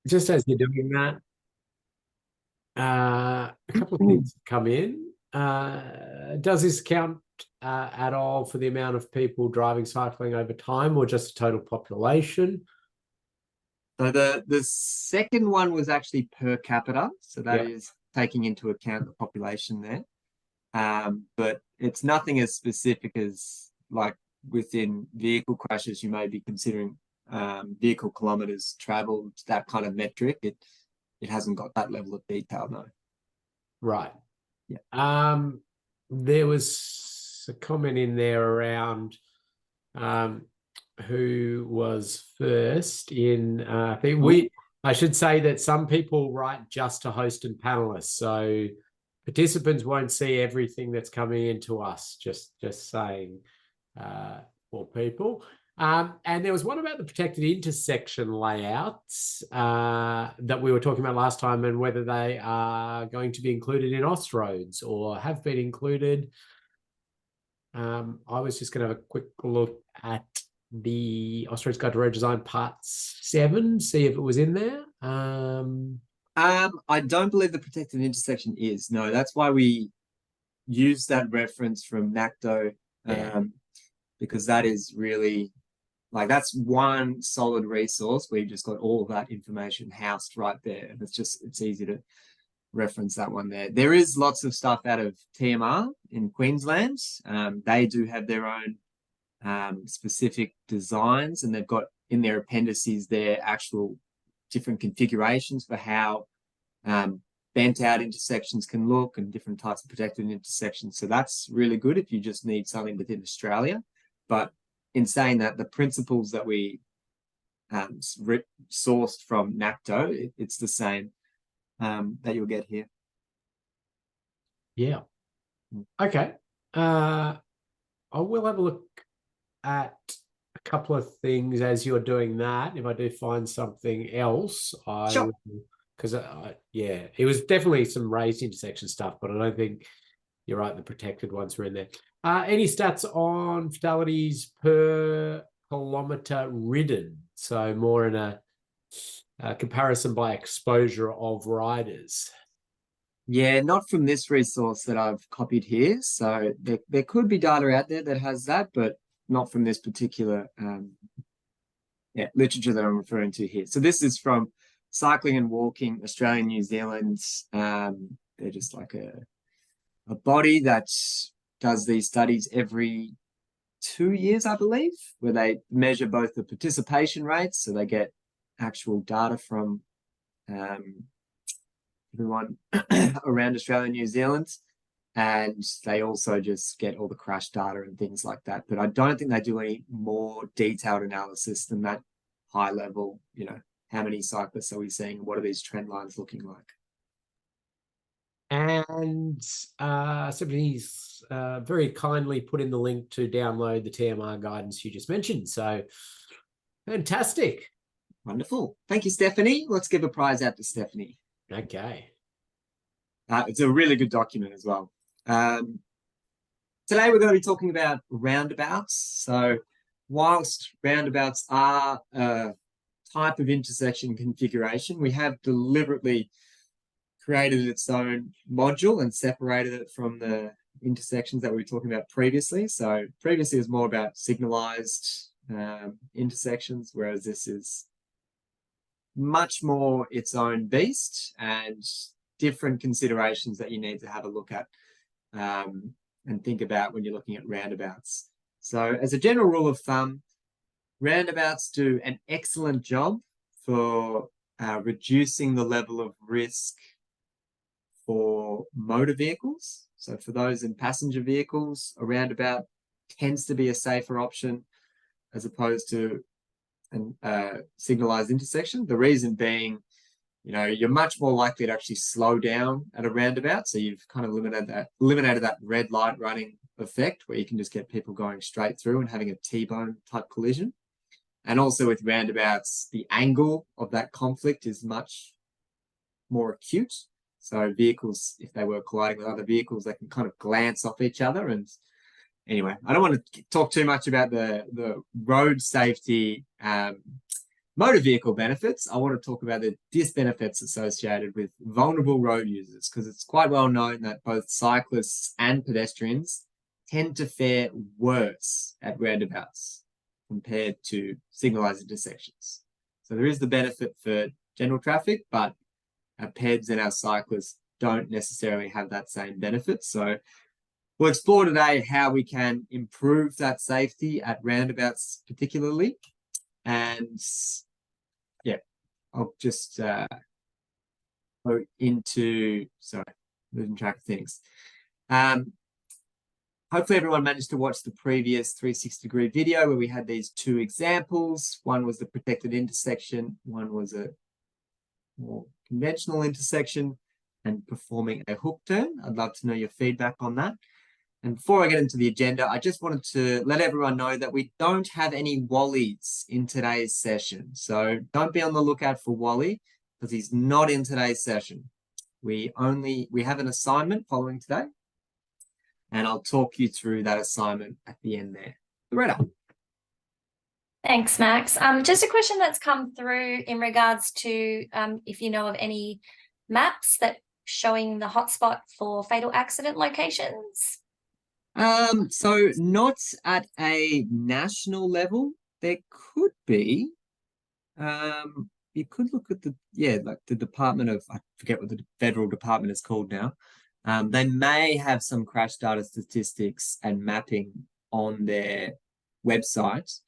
just as you're doing that, a couple of things come in. Does this count at all for the amount of people driving, cycling over time, or just the total population? So the second one was actually per capita, so that Yeah. is taking into account the population there. But it's nothing as specific as like within vehicle crashes, you may be considering vehicle kilometers traveled, that kind of metric. It hasn't got that level of detail, no. Right. Yeah. There was a comment in there around um, who was first in. I think Ooh. I should say that some people write just to host and panelists, so participants won't see everything that's coming into us. Just saying for people. And there was one about the protected intersection layouts that we were talking about last time, and whether they are going to be included in Austroads or have been included. I was just going to have a quick look at the Austroads Guide to Road Design Part 7, see if it was in there. I don't believe the protected intersection is. No, that's why we use that reference from NACTO, Yeah. because that is really like that's one solid resource where you've just got all of that information housed right there. And it's easy to reference that one there. There is lots of stuff out of TMR in Queensland. They do have their own specific designs, and they've got in their appendices their actual different configurations for how bent out intersections can look and different types of protected intersections. So that's really good if you just need something within Australia. But in saying that, the principles that we sourced from NACTO, it's the same that you'll get here. Yeah. Okay. I will have a look at a couple of things as you're doing that. If I do find something else, I Sure. will, because yeah, it was definitely some raised intersection stuff, but I don't think you're right. The protected ones were in there. Any stats on fatalities per kilometer ridden? So more in a comparison by exposure of riders. Yeah, not from this resource that I've copied here. So there could be data out there that has that, but not from this particular literature that I'm referring to here. So this is from Cycling and Walking Australia, New Zealand. They're just like a body that does these studies every 2 years, I believe, where they measure both the participation rates, so they get actual data from everyone around Australia and New Zealand, and they also just get all the crash data and things like that. But I don't think they do any more detailed analysis than that high level, how many cyclists are we seeing? What are these trend lines looking like? And somebody's very kindly put in the link to download the TMR guidance you just mentioned. So fantastic. Wonderful. Thank you, Stephanie. Let's give a prize out to Stephanie. Okay. It's a really good document as well. Today we're going to be talking about roundabouts. So whilst roundabouts are a type of intersection configuration, we have deliberately created its own module and separated it from the intersections that we were talking about previously. So previously it was more about signalized intersections, whereas this is much more its own beast and different considerations that you need to have a look at and think about when you're looking at roundabouts. So as a general rule of thumb, roundabouts do an excellent job for reducing the level of risk for motor vehicles. So for those in passenger vehicles, a roundabout tends to be a safer option as opposed to a signalized intersection. The reason being, you're much more likely to actually slow down at a roundabout. So you've kind of eliminated that red light running effect where you can just get people going straight through and having a T-bone type collision. And also with roundabouts, the angle of that conflict is much more acute. So vehicles, if they were colliding with other vehicles, they can kind of glance off each other. And anyway, I don't want to talk too much about the road safety motor vehicle benefits, I want to talk about the disbenefits associated with vulnerable road users, because it's quite well known that both cyclists and pedestrians tend to fare worse at roundabouts compared to signalized intersections. So there is the benefit for general traffic, but our peds and our cyclists don't necessarily have that same benefit. So we'll explore today how we can improve that safety at roundabouts particularly. And yeah, I'll just go into, sorry, losing track of things. Hopefully everyone managed to watch the previous 360-degree video where we had these two examples. One was the protected intersection, one was a more conventional intersection and performing a hook turn. I'd love to know your feedback on that. And before I get into the agenda, I just wanted to let everyone know that we don't have any Wally's in today's session. So don't be on the lookout for Wally because he's not in today's session. We have an assignment following today, and I'll talk you through that assignment at the end there. Loretta. Thanks, Max. Just a question that's come through in regards to if you know of any maps that showing the hotspot for fatal accident locations. So not at a national level. There could be. You could look at like the Department of, I forget what the federal department is called now. They may have some crash data statistics and mapping on their website,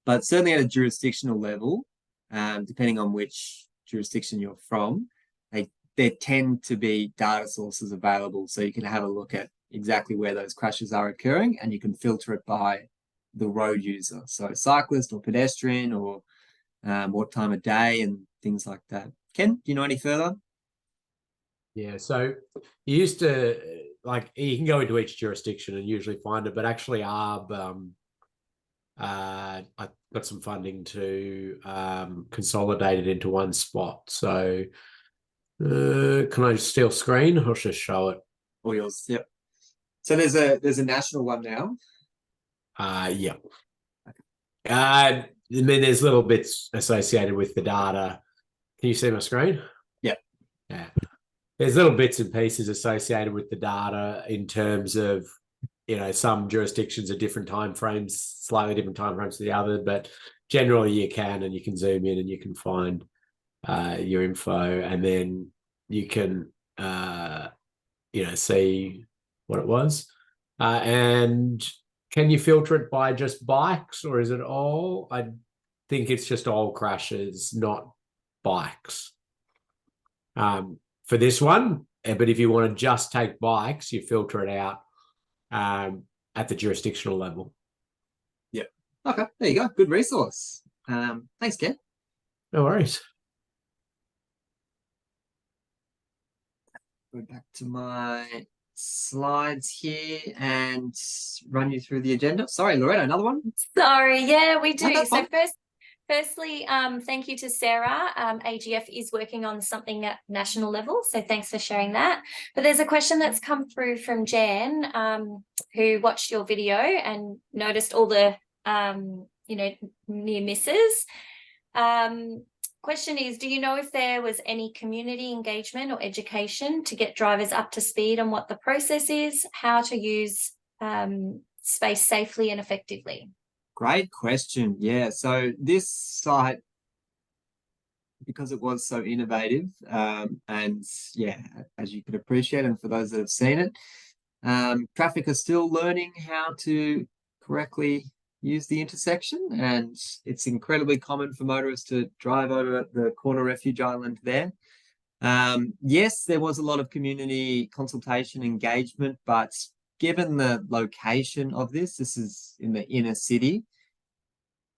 but certainly at a jurisdictional level, depending on which jurisdiction you're from, there tend to be data sources available. So you can have a look at exactly where those crashes are occurring, and you can filter it by the road user. So cyclist or pedestrian or what time of day and things like that. Ken, do you know any further? Yeah, so you used to, like, you can go into each jurisdiction and usually find it, but actually ARB, I got some funding to consolidate it into one spot. So can I still screen or just show it? All yours, yep. So there's a national one now. Yeah. I mean, there's little bits associated with the data. Can you see my screen? Yep. Yeah. There's little bits and pieces associated with the data in terms of, some jurisdictions are different timeframes, slightly different timeframes to the other, but generally you can zoom in and you can find your info, and then you can, see what it was. And can you filter it by just bikes, or is it all? I think it's just all crashes, not bikes. For this one, but if you want to just take bikes, you filter it out at the jurisdictional level. Yep. Okay, there you go. Good resource. Thanks, Ken. No worries. Go back to my slides here and run you through the agenda. Sorry, Loretta, another one? Sorry, yeah, we do. No, so firstly, thank you to Sarah. AGF is working on something at national level, so thanks for sharing that. But there's a question that's come through from Jan, who watched your video and noticed all the, near misses. Question is, do you know if there was any community engagement or education to get drivers up to speed on what the process is, how to use space safely and effectively? Great question. Yeah, so this site, because it was so innovative, and yeah, as you can appreciate, and for those that have seen it, traffic are still learning how to correctly use the intersection, and it's incredibly common for motorists to drive over the corner refuge island there. Yes, there was a lot of community consultation engagement, but given the location of this is in the inner city,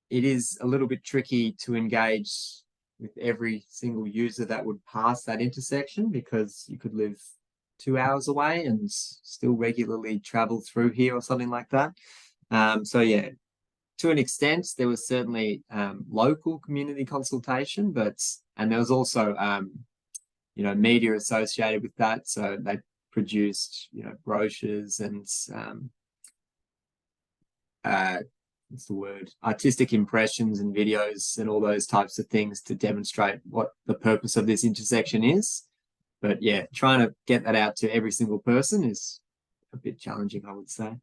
it is a little bit tricky to engage with every single user that would pass that intersection, because you could live 2 hours away and still regularly travel through here or something like that. So yeah, to an extent, there was certainly local community consultation, and there was also media associated with that. So they produced brochures and what's the word, artistic impressions and videos and all those types of things to demonstrate what the purpose of this intersection is. But yeah, trying to get that out to every single person is a bit challenging, I would say.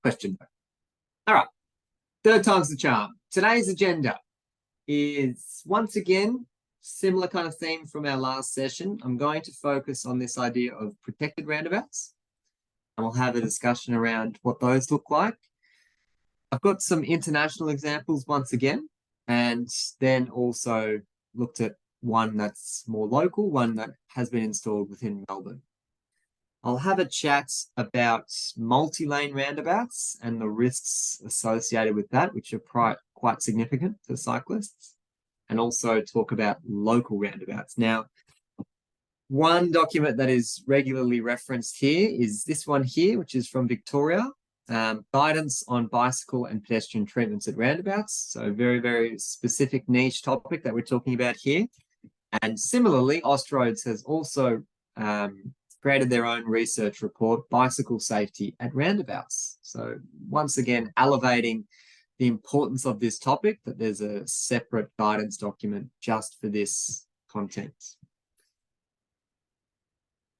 Question. All right. Third time's the charm. Today's agenda is once again similar kind of theme from our last session. I'm going to focus on this idea of protected roundabouts, and we'll have a discussion around what those look like. I've got some international examples once again, and then also looked at one that's more local, one that has been installed within Melbourne. I'll have a chat about multi-lane roundabouts and the risks associated with that, which are quite significant for cyclists, and also talk about local roundabouts. Now, one document that is regularly referenced here is this one here, which is from Victoria, guidance on bicycle and pedestrian treatments at roundabouts. So very, very specific niche topic that we're talking about here. And similarly, Austroads has also created their own research report, Bicycle Safety at Roundabouts. So once again, elevating the importance of this topic, that there's a separate guidance document just for this content.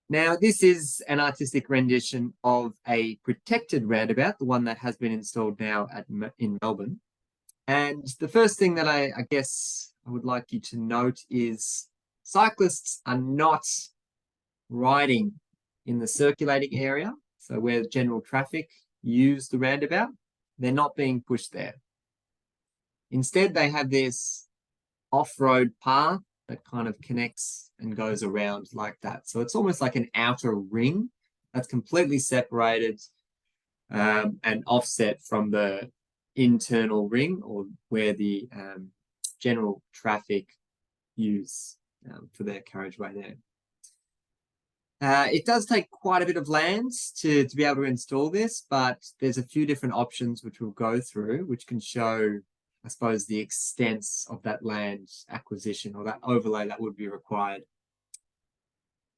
Now, this is an artistic rendition of a protected roundabout, the one that has been installed now in Melbourne. And the first thing that I guess I would like you to note is cyclists are not riding in the circulating area, so where general traffic use the roundabout, they're not being pushed there. Instead, they have this off-road path that kind of connects and goes around like that. So it's almost like an outer ring that's completely separated and offset from the internal ring, or where the general traffic use for their carriageway there. It does take quite a bit of land to be able to install this, but there's a few different options which we'll go through, which can show, I suppose, the extent of that land acquisition or that overlay that would be required.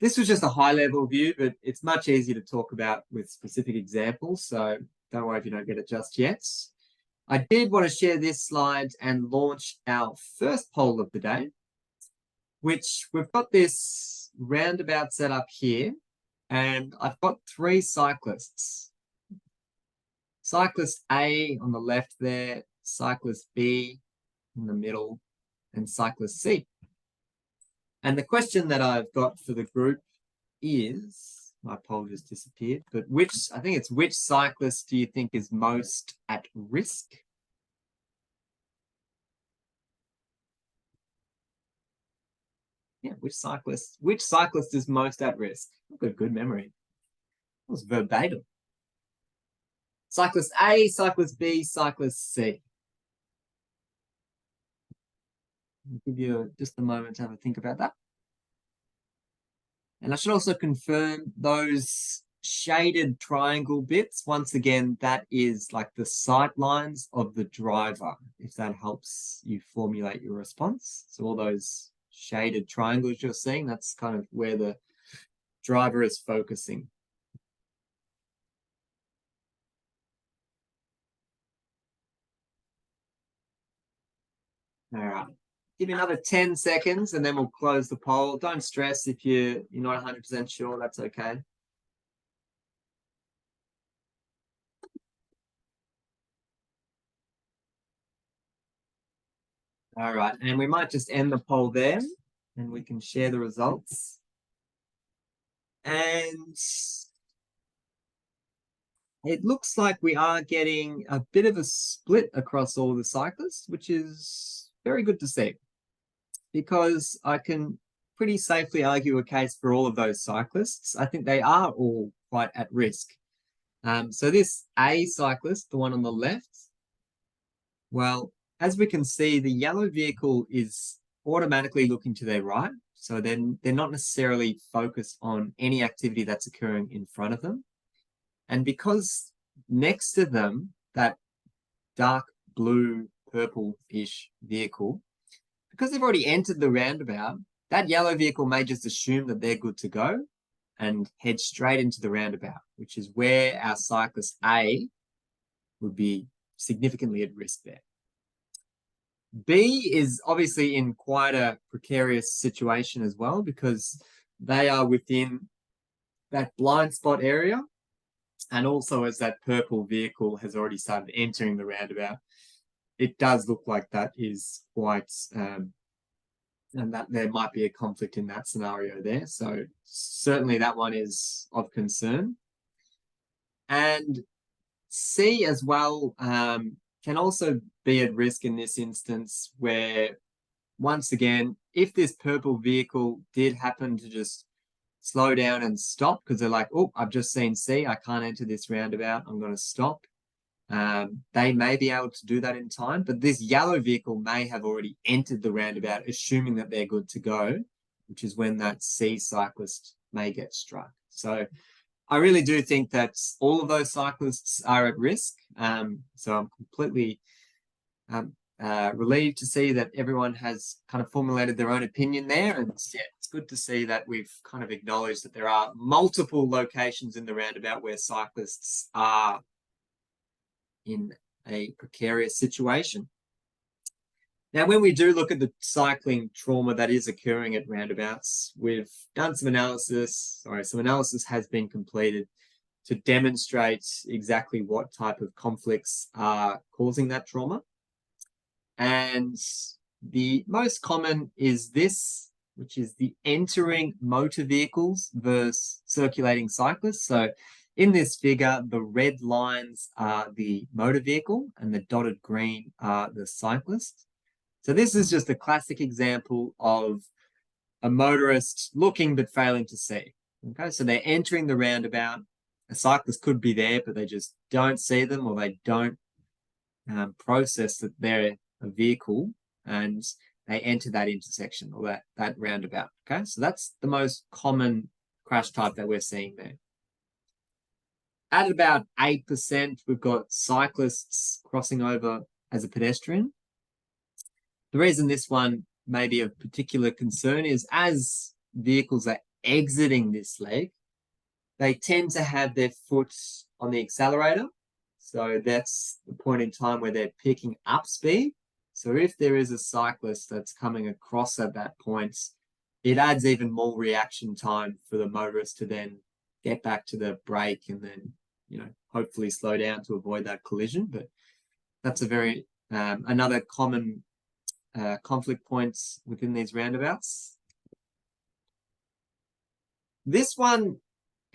This was just a high-level view, but it's much easier to talk about with specific examples, so don't worry if you don't get it just yet. I did want to share this slide and launch our first poll of the day, which we've got this roundabout set up here, and I've got 3 cyclists. Cyclist A on the left there, cyclist B in the middle, and cyclist C. And the question that I've got for the group is, my poll just disappeared, but which cyclist do you think is most at risk? Yeah, which cyclist is most at risk? I've got good memory. It was verbatim. Cyclist A, cyclist B, cyclist C. I'll give you just a moment to have a think about that. And I should also confirm those shaded triangle bits. Once again, that is like the sight lines of the driver, if that helps you formulate your response. So all those shaded triangles you're seeing, that's kind of where the driver is focusing. All right, give me another 10 seconds and then we'll close the poll. Don't stress if you're not 100% sure, that's okay. All right, and we might just end the poll there and we can share the results. And it looks like we are getting a bit of a split across all the cyclists, which is very good to see, because I can pretty safely argue a case for all of those cyclists. I think they are all quite at risk. So this A cyclist, the one on the left, well, as we can see, the yellow vehicle is automatically looking to their right. So then they're not necessarily focused on any activity that's occurring in front of them. And because next to them, that dark blue, purple-ish vehicle, because they've already entered the roundabout, that yellow vehicle may just assume that they're good to go and head straight into the roundabout, which is where our cyclist A would be significantly at risk there. B is obviously in quite a precarious situation as well, because they are within that blind spot area. And also, as that purple vehicle has already started entering the roundabout, it does look like that is quite, and that there might be a conflict in that scenario there. So certainly that one is of concern. And C as well can also be at risk in this instance, where once again, if this purple vehicle did happen to just slow down and stop because they're like, oh, I've just seen C, I can't enter this roundabout, I'm going to stop. They may be able to do that in time, but this yellow vehicle may have already entered the roundabout, assuming that they're good to go, which is when that C cyclist may get struck. So I really do think that all of those cyclists are at risk. So I'm completely relieved to see that everyone has kind of formulated their own opinion there. And yeah, it's good to see that we've kind of acknowledged that there are multiple locations in the roundabout where cyclists are in a precarious situation. Now, when we do look at the cycling trauma that is occurring at roundabouts, we've done some analysis, some analysis has been completed to demonstrate exactly what type of conflicts are causing that trauma. And the most common is this, which is the entering motor vehicles versus circulating cyclists. So in this figure, the red lines are the motor vehicle and the dotted green are the cyclist. So this is just a classic example of a motorist looking but failing to see. Okay, so they're entering the roundabout. A cyclist could be there, but they just don't see them, or they don't process that they're a vehicle, and they enter that intersection or that roundabout. Okay, so that's the most common crash type that we're seeing there. At about 8%, we've got cyclists crossing over as a pedestrian. The reason this one may be of particular concern is as vehicles are exiting this leg, they tend to have their foot on the accelerator. So that's the point in time where they're picking up speed. So if there is a cyclist that's coming across at that point, it adds even more reaction time for the motorist to then get back to the brake and then, hopefully slow down to avoid that collision. But that's a very, another common conflict points within these roundabouts. This one,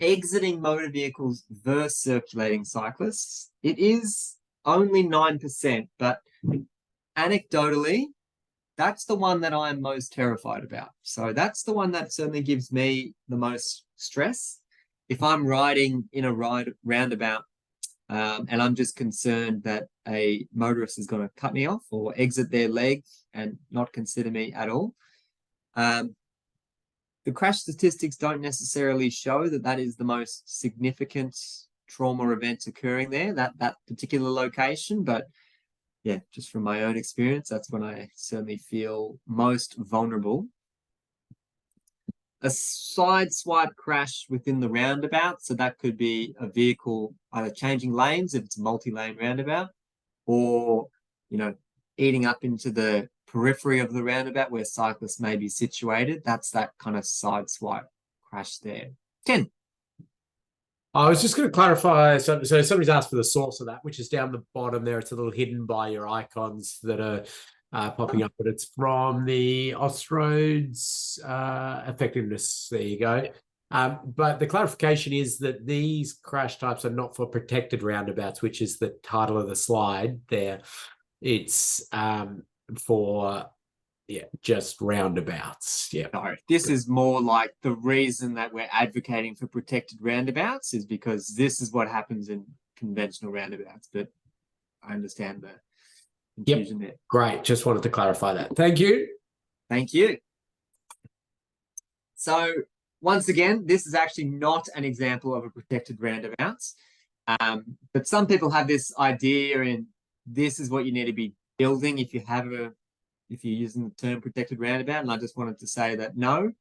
exiting motor vehicles versus circulating cyclists, it is only 9%, but anecdotally, that's the one that I'm most terrified about. So that's the one that certainly gives me the most stress. If I'm riding in a roundabout and I'm just concerned that a motorist is going to cut me off or exit their leg and not consider me at all. The crash statistics don't necessarily show that that is the most significant trauma event occurring there, that particular location. But yeah, just from my own experience, that's when I certainly feel most vulnerable. A side swipe crash within the roundabout. So that could be a vehicle either changing lanes if it's a multi-lane roundabout, or, eating up into the periphery of the roundabout where cyclists may be situated. That's that kind of side swipe crash there. Ken. I was just going to clarify. So somebody's asked for the source of that, which is down the bottom there. It's a little hidden by your icons that are popping up, but it's from the Austroads effectiveness. There you go. But the clarification is that these crash types are not for protected roundabouts, which is the title of the slide there. It's for just roundabouts. Yeah. No, this is more like the reason that we're advocating for protected roundabouts is because this is what happens in conventional roundabouts. But I understand the confusion there. Great. Just wanted to clarify that. Thank you. Thank you. So once again, this is actually not an example of a protected roundabouts. But some people have this idea, and this is what you need to be building if you're using the term protected roundabout. And I just wanted to say that no,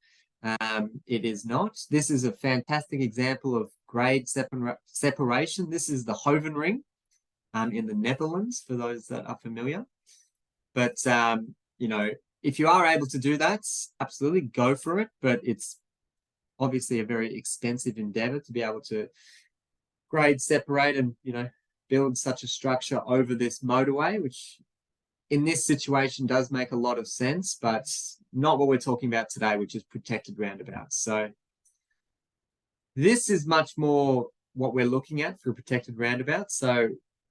it is not. This is a fantastic example of grade separation. This is the Hoven ring. in the Netherlands, for those that are familiar. But, you know, if you are able to do that, absolutely go for it. But it's obviously a very expensive endeavor to be able to grade separate and, you know, build such a structure over this motorway, which in this situation does make a lot of sense, but not what we're talking about today, which is protected roundabouts. So this is much more what we're looking at for a protected roundabout. So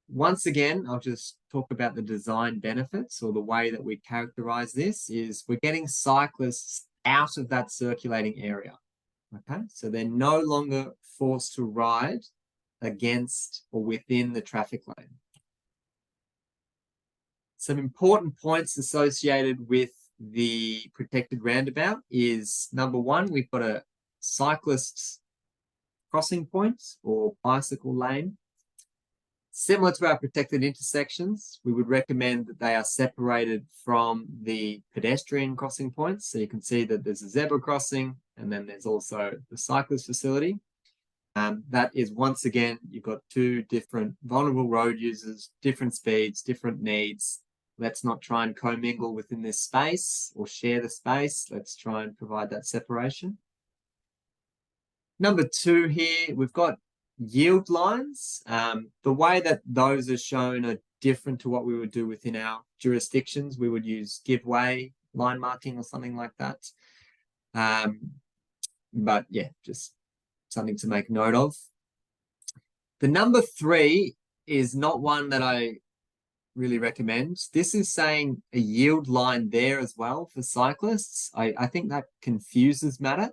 once again, I'll just talk about the design benefits, or the way that we characterize this is we're getting cyclists out of that circulating area. Okay, so they're no longer forced to ride against or within the traffic lane. Some important points associated with the protected roundabout is, number one, we've got a cyclist crossing point or bicycle lane. Similar to our protected intersections, we would recommend that they are separated from the pedestrian crossing points. So you can see that there's a zebra crossing, and then there's also the cyclist facility. That is, once again, you've got two different vulnerable road users, different speeds, different needs. Let's not try and commingle within this space or share the space. Let's try and provide that separation. Number two here, we've got yield lines. The way that those are shown are different to what we would do within our jurisdictions. We would use give way line marking or something like that. But yeah, just something to make note of. The number three is not one that I really recommend. This is saying a yield line there as well for cyclists. I think that confuses matter,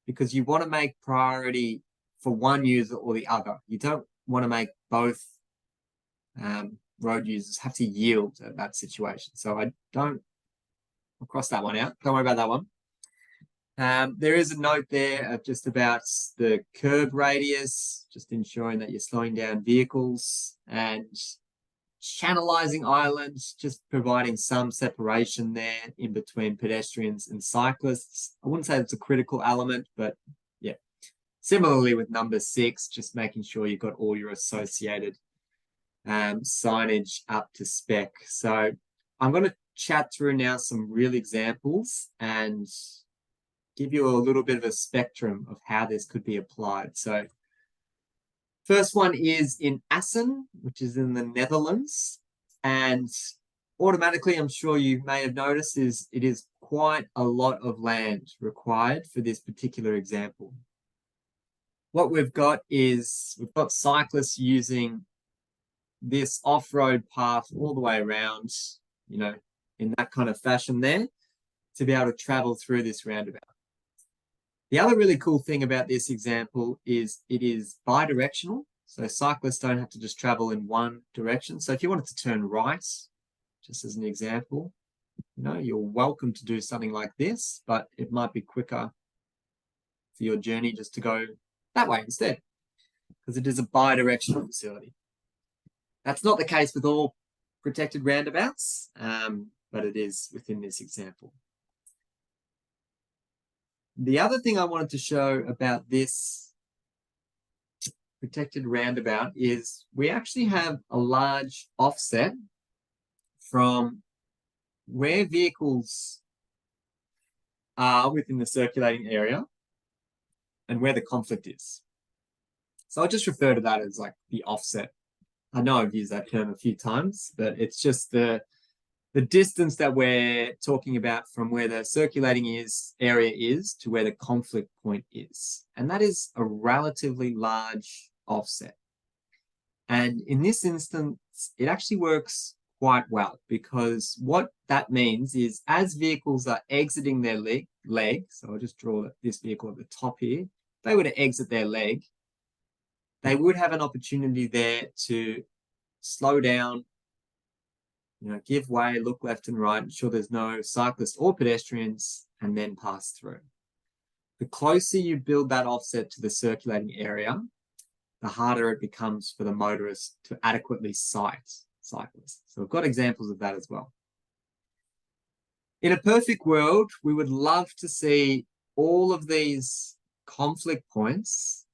because you want to make priority for one user or the other. You don't want to make both road users have to yield at that situation. So I'll cross that one out. Don't worry about that one. There is a note there of just about the curb radius, just ensuring that you're slowing down vehicles, and channelizing islands, just providing some separation there in between pedestrians and cyclists. I wouldn't say it's a critical element, but yeah. Similarly with number 6, just making sure you've got all your associated signage up to spec. So I'm going to chat through now some real examples and give you a little bit of a spectrum of how this could be applied. So first one is in Assen, which is in the Netherlands. And automatically, I'm sure you may have noticed, it is quite a lot of land required for this particular example. What we've got is, we've got cyclists using this off-road path all the way around, you know, in that kind of fashion there, to be able to travel through this roundabout. The other really cool thing about this example is it is bi-directional. So cyclists don't have to just travel in one direction. So if you wanted to turn right, just as an example, you know, you're welcome to do something like this, but it might be quicker for your journey just to go that way instead, because it is a bi-directional facility. That's not the case with all protected roundabouts, but it is within this example. The other thing I wanted to show about this protected roundabout is we actually have a large offset from where vehicles are within the circulating area and where the conflict is. So I'll just refer to that as like the offset. I know I've used that term a few times, but it's just the distance that we're talking about from where the circulating area is to where the conflict point is. And that is a relatively large offset. And in this instance, it actually works quite well, because what that means is as vehicles are exiting their leg, so I'll just draw this vehicle at the top here, if they were to exit their leg, they would have an opportunity there to slow down, you know, give way, look left and right, ensure there's no cyclists or pedestrians, and then pass through. The closer you build that offset to the circulating area, the harder it becomes for the motorist to adequately sight cyclists. So we've got examples of that as well. In a perfect world, we would love to see all of these conflict points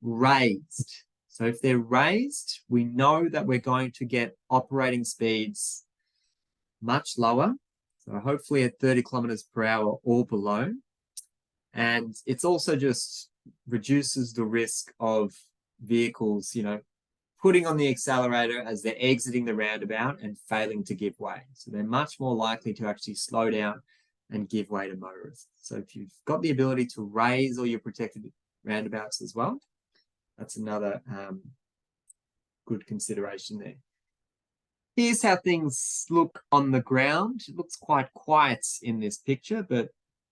raised. So if they're raised, we know that we're going to get operating speeds much lower. So hopefully at 30 kilometers per hour or below. And it's also just reduces the risk of vehicles, putting on the accelerator as they're exiting the roundabout and failing to give way. So they're much more likely to actually slow down and give way to motorists. So if you've got the ability to raise all your protected roundabouts as well, that's another good consideration there. Here's how things look on the ground. It looks quite quiet in this picture, but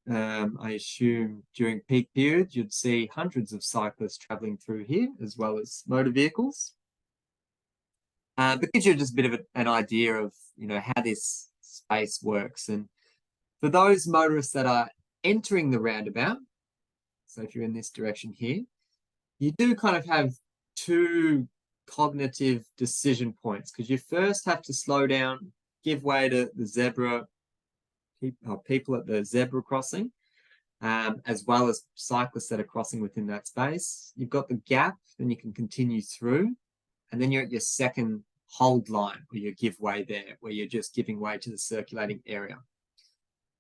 I assume during peak periods, you'd see hundreds of cyclists traveling through here, as well as motor vehicles. But gives you just a bit of an idea of, how this space works. And for those motorists that are entering the roundabout, so if you're in this direction here, you do kind of have two cognitive decision points, because you first have to slow down, give way to the zebra, people at the zebra crossing, as well as cyclists that are crossing within that space. You've got the gap, then you can continue through, and then you're at your second hold line, or your give way there, where you're just giving way to the circulating area.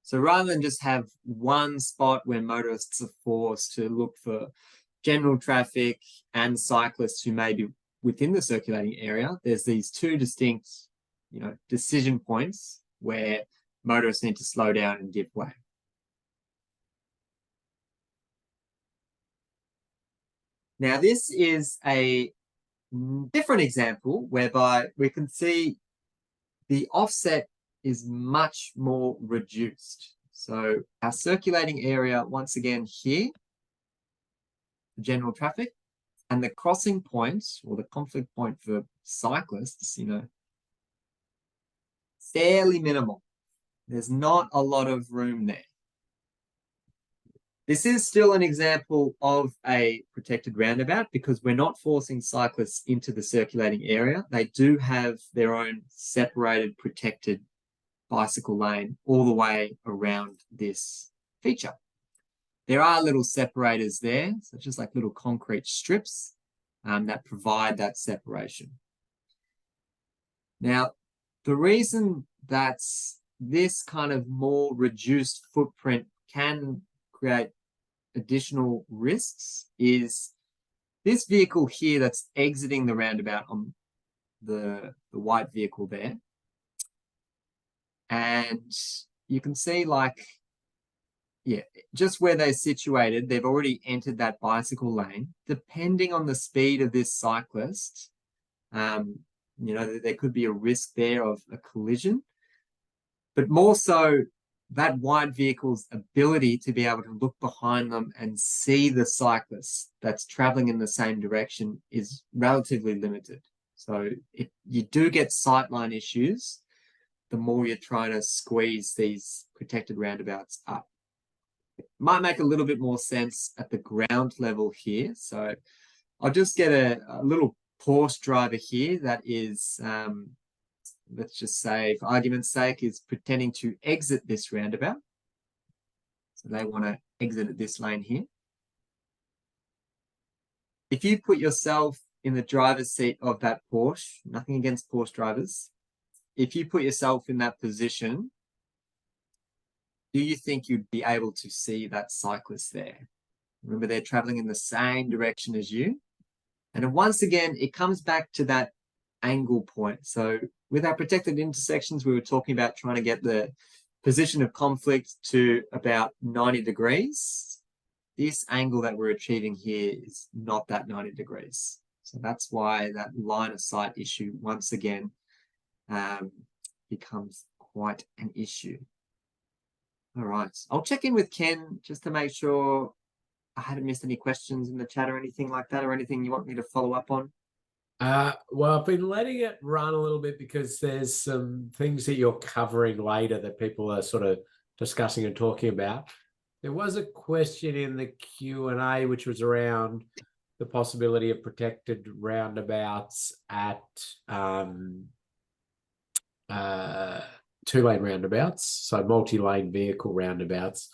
So rather than just have one spot where motorists are forced to look for general traffic and cyclists who may be within the circulating area, there's these two distinct, decision points where motorists need to slow down and give way. Now, this is a different example whereby we can see the offset is much more reduced. So our circulating area, once again here, general traffic, and the crossing point or the conflict point for cyclists, fairly minimal. There's not a lot of room there. This is still an example of a protected roundabout because we're not forcing cyclists into the circulating area. They do have their own separated, protected bicycle lane all the way around this feature. There are little separators there, so just like little concrete strips that provide that separation. Now, the reason that this kind of more reduced footprint can create additional risks is this vehicle here that's exiting the roundabout on the white vehicle there. And you can see just where they're situated, they've already entered that bicycle lane. Depending on the speed of this cyclist, there could be a risk there of a collision, but more so that white vehicle's ability to be able to look behind them and see the cyclist that's traveling in the same direction is relatively limited. So if you do get sightline issues, the more you're trying to squeeze these protected roundabouts up. It might make a little bit more sense at the ground level here. So I'll just get a little Porsche driver here that is, let's just say, for argument's sake, is pretending to exit this roundabout. So they want to exit at this lane here. If you put yourself in the driver's seat of that Porsche, nothing against Porsche drivers, if you put yourself in that position, do you think you'd be able to see that cyclist there? Remember, they're traveling in the same direction as you. And once again, it comes back to that angle point. So with our protected intersections, we were talking about trying to get the position of conflict to about 90 degrees. This angle that we're achieving here is not that 90 degrees. So that's why that line of sight issue, once again, becomes quite an issue. All right, I'll check in with Ken just to make sure I hadn't missed any questions in the chat or anything like that, or anything you want me to follow up on. Well, I've been letting it run a little bit because there's some things that you're covering later that people are sort of discussing and talking about. There was a question in the Q&A which was around the possibility of protected roundabouts at two-lane roundabouts, so multi-lane vehicle roundabouts,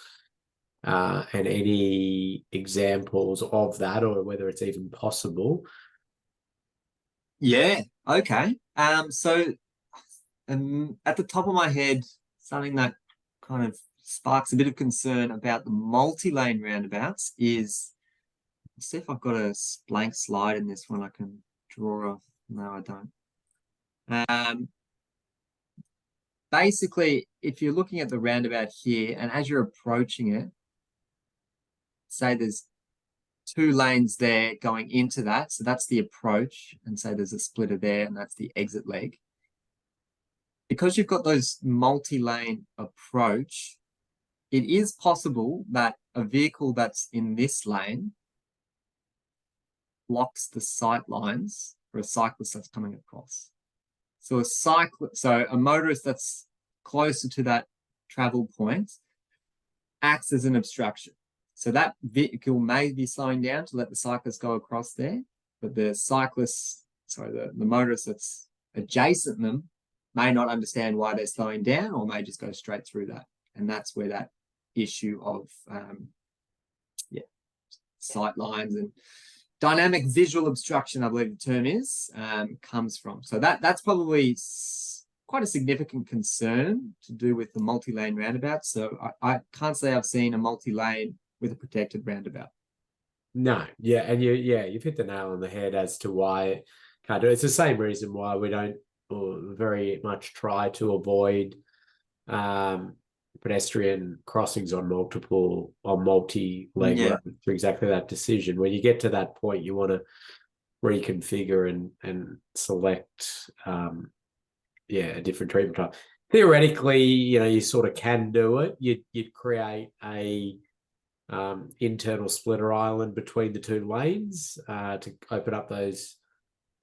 and any examples of that, or whether it's even possible. Yeah. Okay. So at the top of my head, something that kind of sparks a bit of concern about the multi-lane roundabouts is, let's see if I've got a blank slide in this one I can draw off. No, I don't. Basically, if you're looking at the roundabout here, and as you're approaching it, say there's 2 lanes there going into that, so that's the approach, and say there's a splitter there, and that's the exit leg. Because you've got those multi-lane approach, it is possible that a vehicle that's in this lane blocks the sight lines for a cyclist that's coming across. So a motorist that's closer to that travel point acts as an obstruction. So that vehicle may be slowing down to let the cyclist go across there, but the motorist that's adjacent to them may not understand why they're slowing down, or may just go straight through that. And that's where that issue of sight lines and dynamic visual obstruction, I believe the term is, comes from. So that's probably quite a significant concern to do with the multi-lane roundabout. So I can't say I've seen a multi-lane with a protected roundabout. No, yeah, and you've hit the nail on the head as to why it can't do it. It's the same reason why we don't very much try to avoid pedestrian crossings on multi-leg roads for exactly that decision. When you get to that point, you want to reconfigure and select a different treatment type. Theoretically, you sort of can do it. You'd create a internal splitter island between the 2 lanes to open up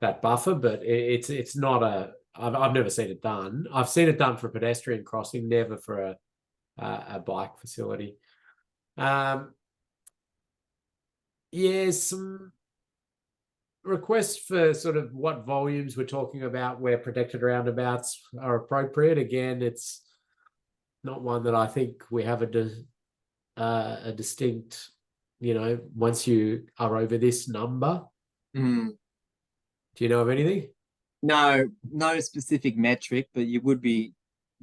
that buffer, but it's not I've never seen it done. I've seen it done for pedestrian crossing, never for a bike facility. Some requests for sort of what volumes we're talking about where protected roundabouts are appropriate. Again, it's not one that I think we have a distinct, once you are over this number. Do you know of anything? No specific metric, but you would be,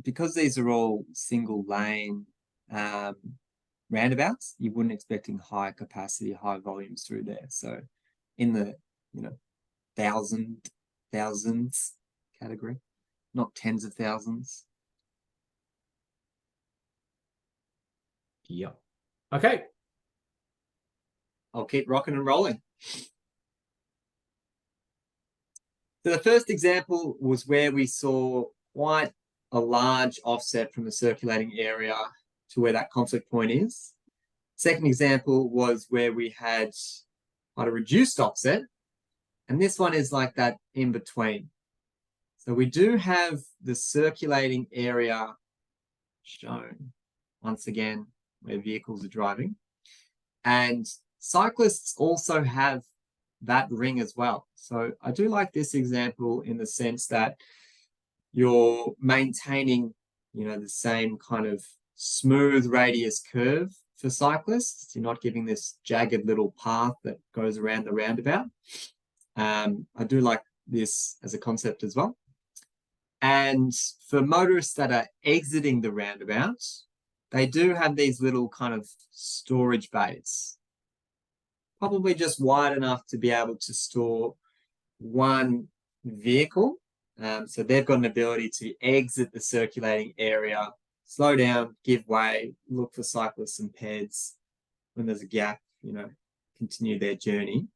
because these are all single lane roundabouts, you wouldn't expecting high capacity, high volumes through there. So in the thousands category, not tens of thousands. Yep. Okay. I'll keep rocking and rolling. So the first example was where we saw quite a large offset from the circulating area to where that conflict point is. Second example was where we had quite a reduced offset, and this one is like that in between. So we do have the circulating area shown once again where vehicles are driving, and cyclists also have that ring as well. So I do like this example in the sense that you're maintaining, the same kind of smooth radius curve for cyclists. You're not giving this jagged little path that goes around the roundabout. I do like this as a concept as well. And for motorists that are exiting the roundabout, they do have these little kind of storage bays, probably just wide enough to be able to store one vehicle. So they've got an ability to exit the circulating area, slow down, give way, look for cyclists and peds when there's a gap, continue their journey.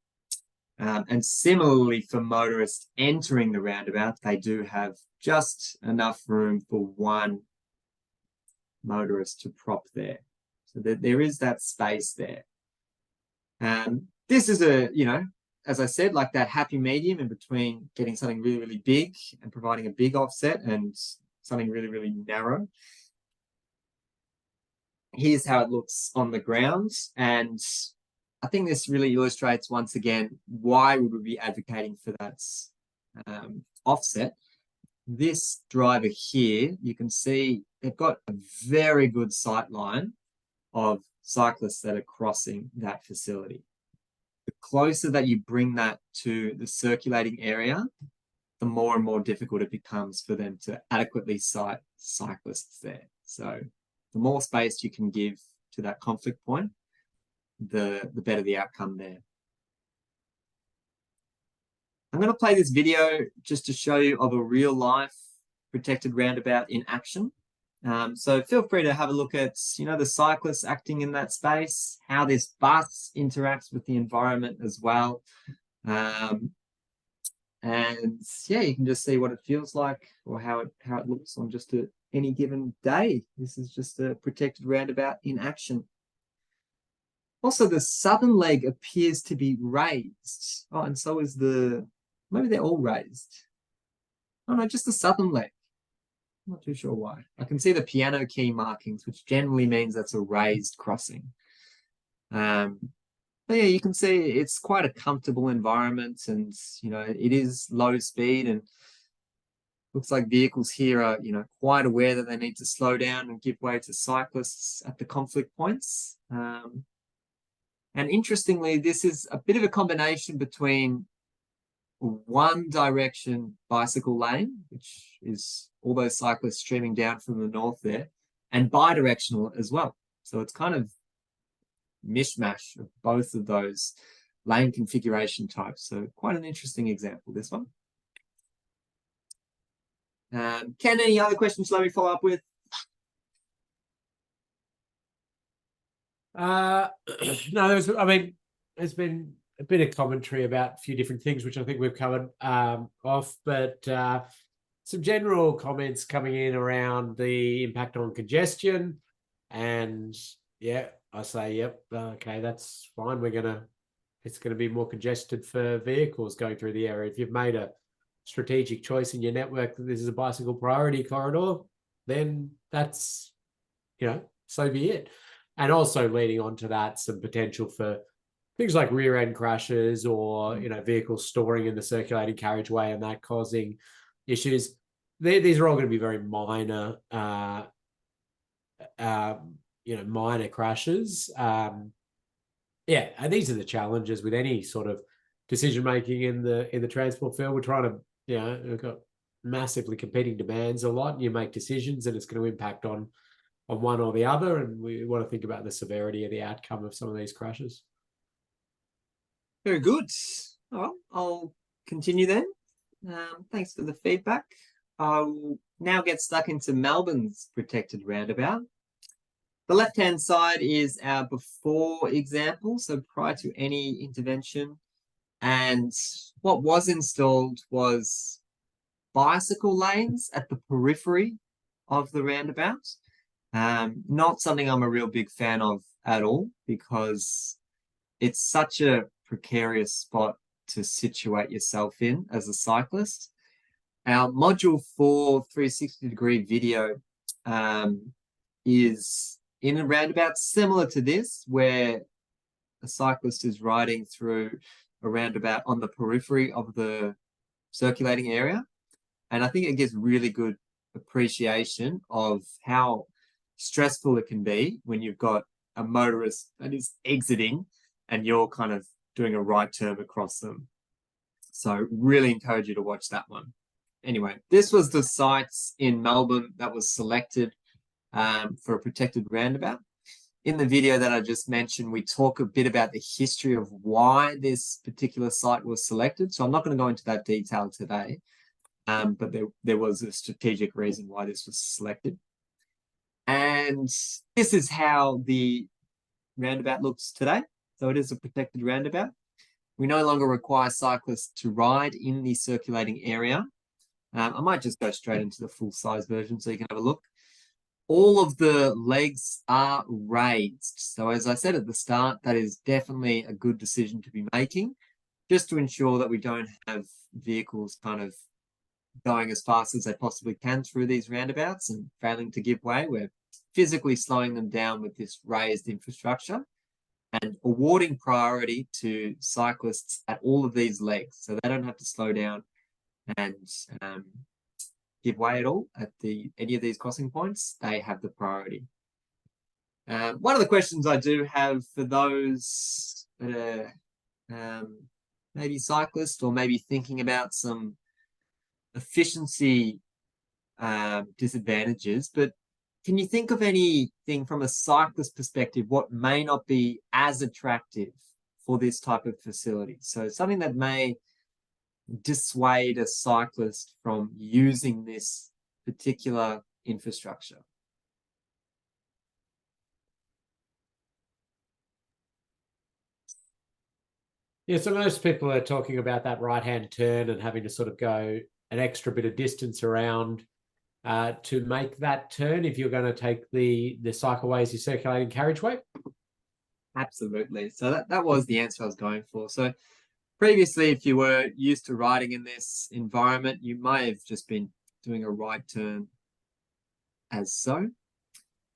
And similarly for motorists entering the roundabout, they do have just enough room for one motorist to prop there. So there is that space there. This is as I said, like that happy medium in between getting something really, really big and providing a big offset and something really, really narrow. Here's how it looks on the ground. And I think this really illustrates once again why we would be advocating for that offset. This driver here, you can see they've got a very good sight line of cyclists that are crossing that facility. the closer that you bring that to the circulating area, the more and more difficult it becomes for them to adequately sight cyclists there. So the more space you can give to that conflict point, the better the outcome there. I'm going to play this video just to show you of a real life protected roundabout in action. So feel free to have a look at, the cyclists acting in that space, how this bus interacts with the environment as well. And yeah, you can just see what it feels like or how it looks on just any given day. This is just a protected roundabout in action. Also, the southern leg appears to be raised. Oh, and so is maybe they're all raised. Oh no, just the southern leg. I'm not too sure why. I can see the piano key markings, which generally means that's a raised crossing. But yeah, you can see it's quite a comfortable environment, and it is low speed, and looks like vehicles here are quite aware that they need to slow down and give way to cyclists at the conflict points. And interestingly, this is a bit of a combination between one direction bicycle lane, which is all those cyclists streaming down from the north there, and bi-directional as well. So it's kind of mishmash of both of those lane configuration types. So quite an interesting example, this one. Ken, any other questions let me follow up with? No, there's been a bit of commentary about a few different things, which I think we've covered off, but some general comments coming in around the impact on congestion. And yeah, I say, yep, okay, that's fine. It's gonna be more congested for vehicles going through the area. If you've made a strategic choice in your network that this is a bicycle priority corridor, then that's, so be it. And also leading on to that, some potential for things like rear end crashes or, vehicles storing in the circulating carriageway and that causing issues. These are all going to be very minor, minor crashes. Yeah, and these are the challenges with any sort of decision making in the transport field. We're trying to, we've got massively competing demands a lot, and you make decisions, and it's going to impact on one or the other. And we want to think about the severity of the outcome of some of these crashes. Very good. Well, I'll continue then. Thanks for the feedback. I'll now get stuck into Melbourne's protected roundabout. The left-hand side is our before example, so prior to any intervention. And what was installed was bicycle lanes at the periphery of the roundabout. Not something I'm a real big fan of at all, because it's such a precarious spot to situate yourself in as a cyclist. Our module 4 360-degree video is in a roundabout similar to this, where a cyclist is riding through a roundabout on the periphery of the circulating area. And I think it gives really good appreciation of how stressful it can be when you've got a motorist that is exiting and you're kind of doing a right turn across them. So really encourage you to watch that one. Anyway, this was the sites in Melbourne that was selected for a protected roundabout. In the video that I just mentioned, we talk a bit about the history of why this particular site was selected. So I'm not going to go into that detail today, but there was a strategic reason why this was selected. And this is how the roundabout looks today. So it is a protected roundabout. We no longer require cyclists to ride in the circulating area. I might just go straight into the full size version so you can have a look. All of the legs are raised. So as I said at the start, that is definitely a good decision to be making, just to ensure that we don't have vehicles kind of going as fast as they possibly can through these roundabouts and failing to give way. We're physically slowing them down with this raised infrastructure and awarding priority to cyclists at all of these legs, so they don't have to slow down and give way at all at any of these crossing points. They have the priority. One of the questions I do have for those that are maybe cyclist, or maybe thinking about some efficiency disadvantages. But can you think of anything from a cyclist perspective what may not be as attractive for this type of facility? So something that may dissuade a cyclist from using this particular infrastructure. Yeah, so most people are talking about that right-hand turn and having to sort of go an extra bit of distance around to make that turn if you're going to take the cycleways, your circulating carriageway. Absolutely. So that was the answer I was going for. So previously, if you were used to riding in this environment, you may have just been doing a right turn as so.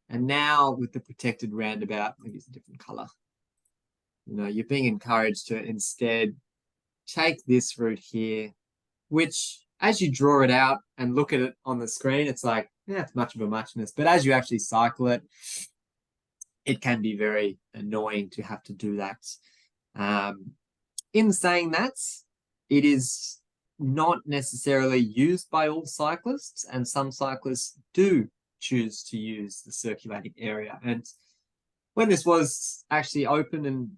And now with the protected roundabout, maybe it's a different color. You know, you're being encouraged to instead take this route here, which as you draw it out and look at it on the screen, it's like, yeah, it's much of a muchness. But as you actually cycle it, it can be very annoying to have to do that. In saying that, it is not necessarily used by all cyclists, and some cyclists do choose to use the circulating area. And when this was actually open and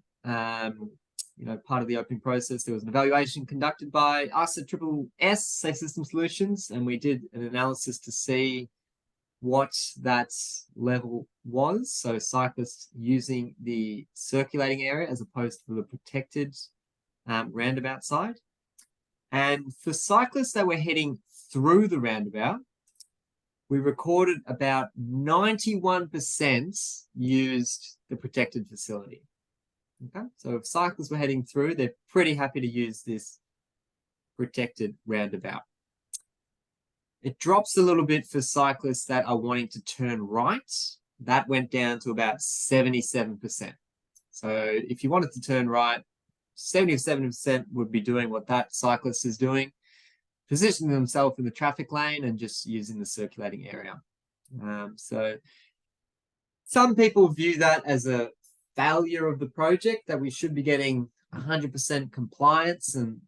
part of the open process, there was an evaluation conducted by us at Triple S Safe System Solutions, and we did an analysis to see what that level was. So cyclists using the circulating area as opposed to the protected roundabout side. And for cyclists that were heading through the roundabout, we recorded about 91% used the protected facility. Okay, so if cyclists were heading through, they're pretty happy to use this protected roundabout. It drops a little bit for cyclists that are wanting to turn right. That went down to about 77%. So if you wanted to turn right, 77% would be doing what that cyclist is doing, positioning themselves in the traffic lane and just using the circulating area. So some people view that as a failure of the project, that we should be getting 100% compliance, and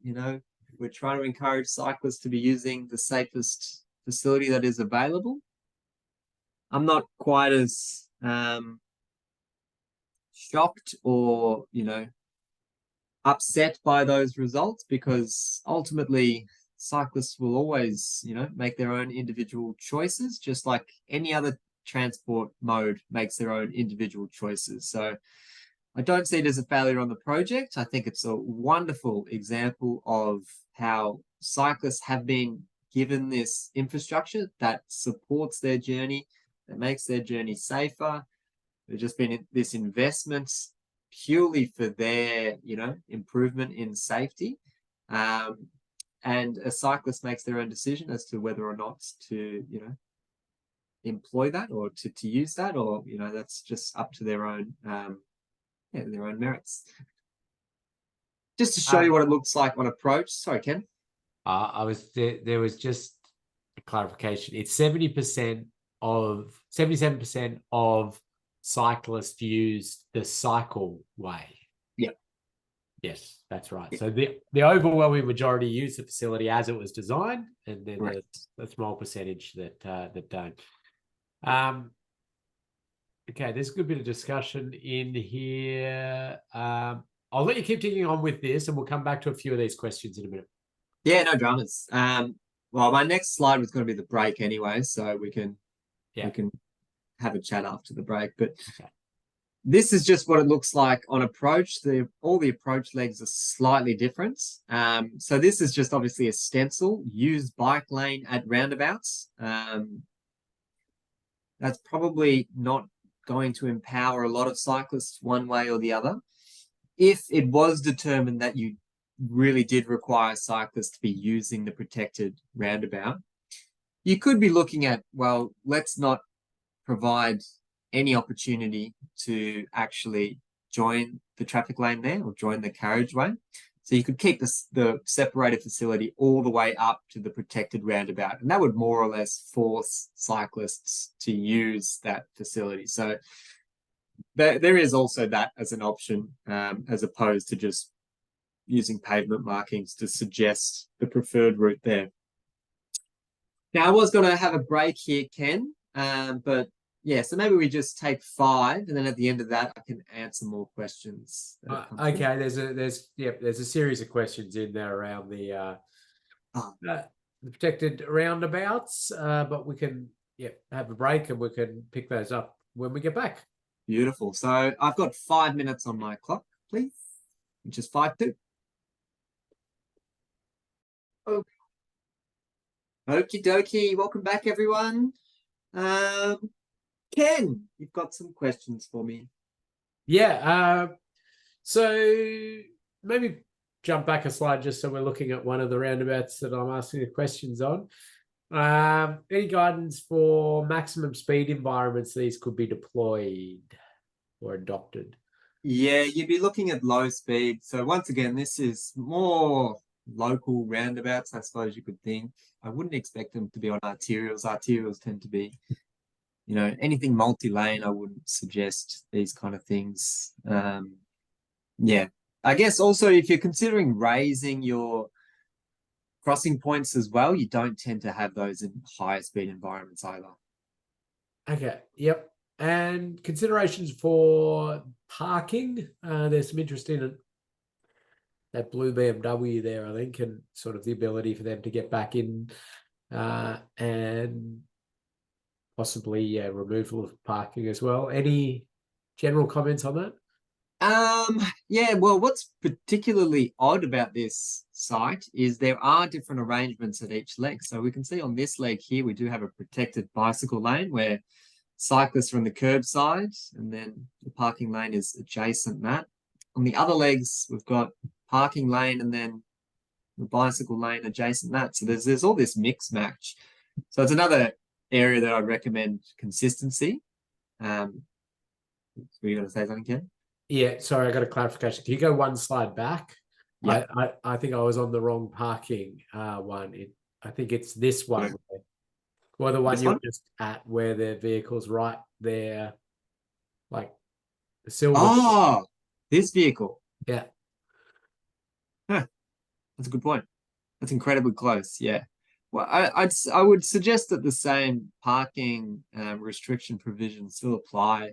we're trying to encourage cyclists to be using the safest facility that is available. I'm not quite as shocked or upset by those results, because ultimately cyclists will always make their own individual choices, just like any other transport mode makes their own individual choices. So I don't see it as a failure on the project. I think it's a wonderful example of how cyclists have been given this infrastructure that supports their journey, that makes their journey safer. There's just been this investment purely for their, improvement in safety. And a cyclist makes their own decision as to whether or not to, employ that or to use that, or, that's just up to their own, their own merits. Just to show you what it looks like on approach. Sorry, Ken. There was just a clarification. It's 77% of cyclists use the cycle way. Yep. Yes, that's right. Yeah. So the overwhelming majority use the facility as it was designed, and then there's a small percentage that don't. Okay, there's a good bit of discussion in here. I'll let you keep digging on with this, and we'll come back to a few of these questions in a minute. Yeah, no dramas. Well, my next slide was going to be the break anyway, so we can have a chat after the break. But this is just what it looks like on approach. All the approach legs are slightly different. So this is just obviously a stencil, used bike lane at roundabouts. That's probably not going to empower a lot of cyclists one way or the other. If it was determined that you really did require cyclists to be using the protected roundabout, you could be looking at, well, let's not provide any opportunity to actually join the traffic lane there or join the carriageway. So you could keep the separated facility all the way up to the protected roundabout, and that would more or less force cyclists to use that facility. So there is also that as an option, as opposed to just using pavement markings to suggest the preferred route there. Now, I was going to have a break here, Ken, but yeah, so maybe we just take 5, and then at the end of that, I can answer more questions. that have come through. Okay, there's a series of questions in there around the protected roundabouts, but we can have a break and we can pick those up when we get back. Beautiful. So I've got 5 minutes on my clock, please, which is 5:02. Oh. Okie dokie. Welcome back, everyone. Ken, you've got some questions for me. Yeah. So maybe jump back a slide just so we're looking at one of the roundabouts that I'm asking the questions on. Any guidance for maximum speed environments these could be deployed or adopted? Yeah, you'd be looking at low speed. So once again, this is more local roundabouts, I suppose you could think. I wouldn't expect them to be on arterials. Arterials tend to be, anything multi-lane. I wouldn't suggest these kind of things. Yeah, I guess also if you're considering raising your crossing points as well, you don't tend to have those in higher speed environments either. Okay. Yep. And considerations for parking. There's some interest in it. That blue BMW there, I think, and sort of the ability for them to get back in and possibly removal of parking as well. Any general comments on that? Yeah, well, what's particularly odd about this site is there are different arrangements at each leg. So we can see on this leg here, we do have a protected bicycle lane where cyclists are on the curbside, and then the parking lane is adjacent that. On the other legs, we've got parking lane and then the bicycle lane adjacent that. So there's all this mix match. So it's another area that I'd recommend consistency. Were you going to say something, Ken? Yeah, sorry, I got a clarification. Can you go one slide back? Yeah. I think I was on the wrong parking one. I think it's this one. Yeah. Or the one This you're one? just at where the vehicle's right there, like the silver. Oh, this vehicle. Yeah. That's a good point. That's incredibly close. Yeah. Well, I would suggest that the same parking restriction provisions still apply.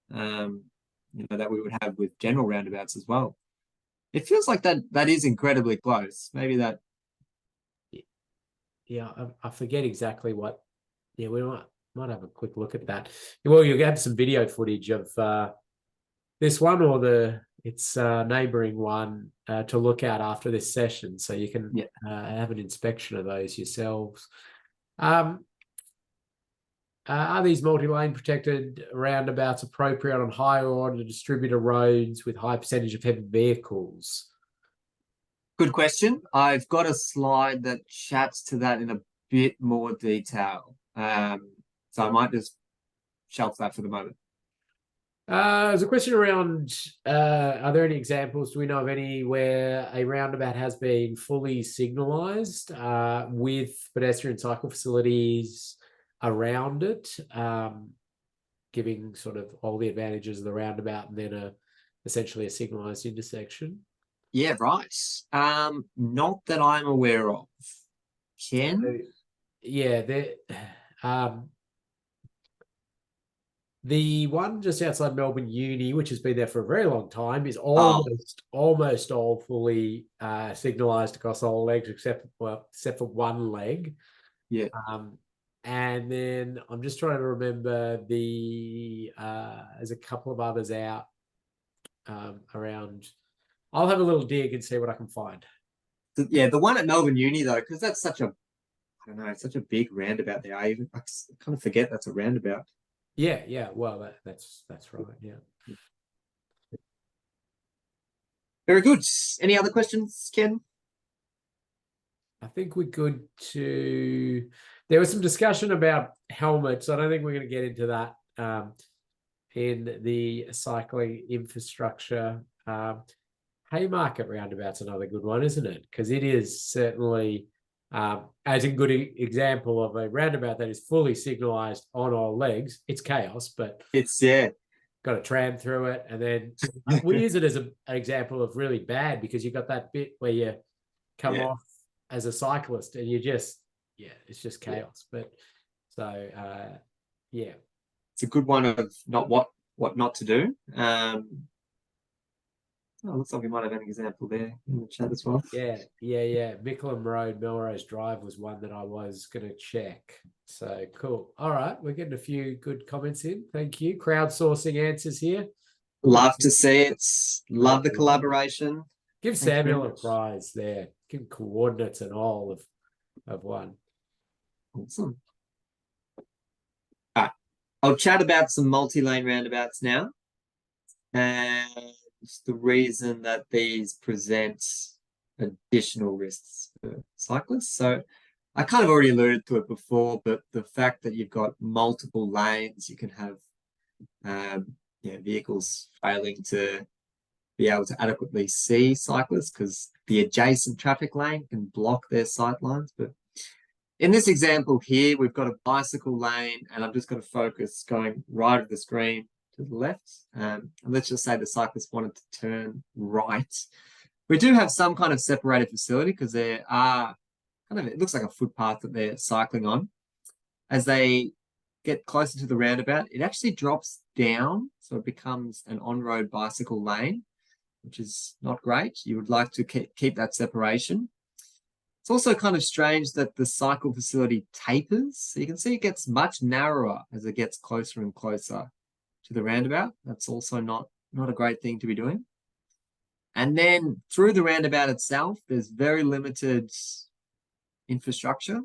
That we would have with general roundabouts as well. It feels like that is incredibly close. Maybe that. Yeah, I forget exactly what. Yeah, we might have a quick look at that. Well, you'll have some video footage of this one or its neighboring one to look at after this session, so you can have an inspection of those yourselves. Are these multi-lane protected roundabouts appropriate on higher order distributor roads with high percentage of heavy vehicles? Good question. I've got a slide that chats to that in a bit more detail. So I might just shelf that for the moment. There's a question around, are there any examples, do we know of any where a roundabout has been fully signalised with pedestrian cycle facilities around it, giving sort of all the advantages of the roundabout and then essentially a signalised intersection? Yeah, right. Not that I'm aware of. Ken? Yeah, the one just outside Melbourne Uni, which has been there for a very long time, is almost all fully signalised across all legs, except for one leg. Yeah. And then I'm just trying to remember there's a couple of others out around. I'll have a little dig and see what I can find. Yeah, the one at Melbourne Uni though, because that's such a big roundabout there. I kind of forget that's a roundabout. Yeah. Well, that's right. Yeah. Very good. Any other questions, Ken? I think we're good to. There was some discussion about helmets. I don't think we're going to get into that in the cycling infrastructure. Haymarket roundabout's another good one, isn't it? Because it is certainly, as a good example of a roundabout that is fully signalised on all legs. It's chaos, but It's got a tram through it, and then we use it as an example of really bad because you got that bit where you come Yeah. off as a cyclist and you just it's just Yeah. chaos. But so yeah, It's a good one of not what not to do. Looks like we might have an example there in the chat as well. yeah. Mickleham Road, Melrose Drive was one that I was going to check. So cool. All right, we're getting a few good comments in. Thank you. Crowdsourcing answers here. Love to see it. Love the Lovely. collaboration. Give Thank you very Samuel a much. prize there. Give him coordinates and all of one. Awesome. All right. I'll chat about some multi-lane roundabouts now. And the reason that these present additional risks for cyclists. So I kind of already alluded to it before, but the fact that you've got multiple lanes, you can have vehicles failing to be able to adequately see cyclists because the adjacent traffic lane can block their sight lines. But in this example here, we've got a bicycle lane, and I'm just going to focus going right of the screen to the left. And let's just say the cyclist wanted to turn right. We do have some kind of separated facility because there are it looks like a footpath that they're cycling on. As they get closer to the roundabout, it actually drops down, so it becomes an on-road bicycle lane, which is not great. You would like to keep that separation. It's also kind of strange that the cycle facility tapers. So you can see it gets much narrower as it gets closer and closer to the roundabout. That's also not a great thing to be doing. And then through the roundabout itself, there's very limited infrastructure.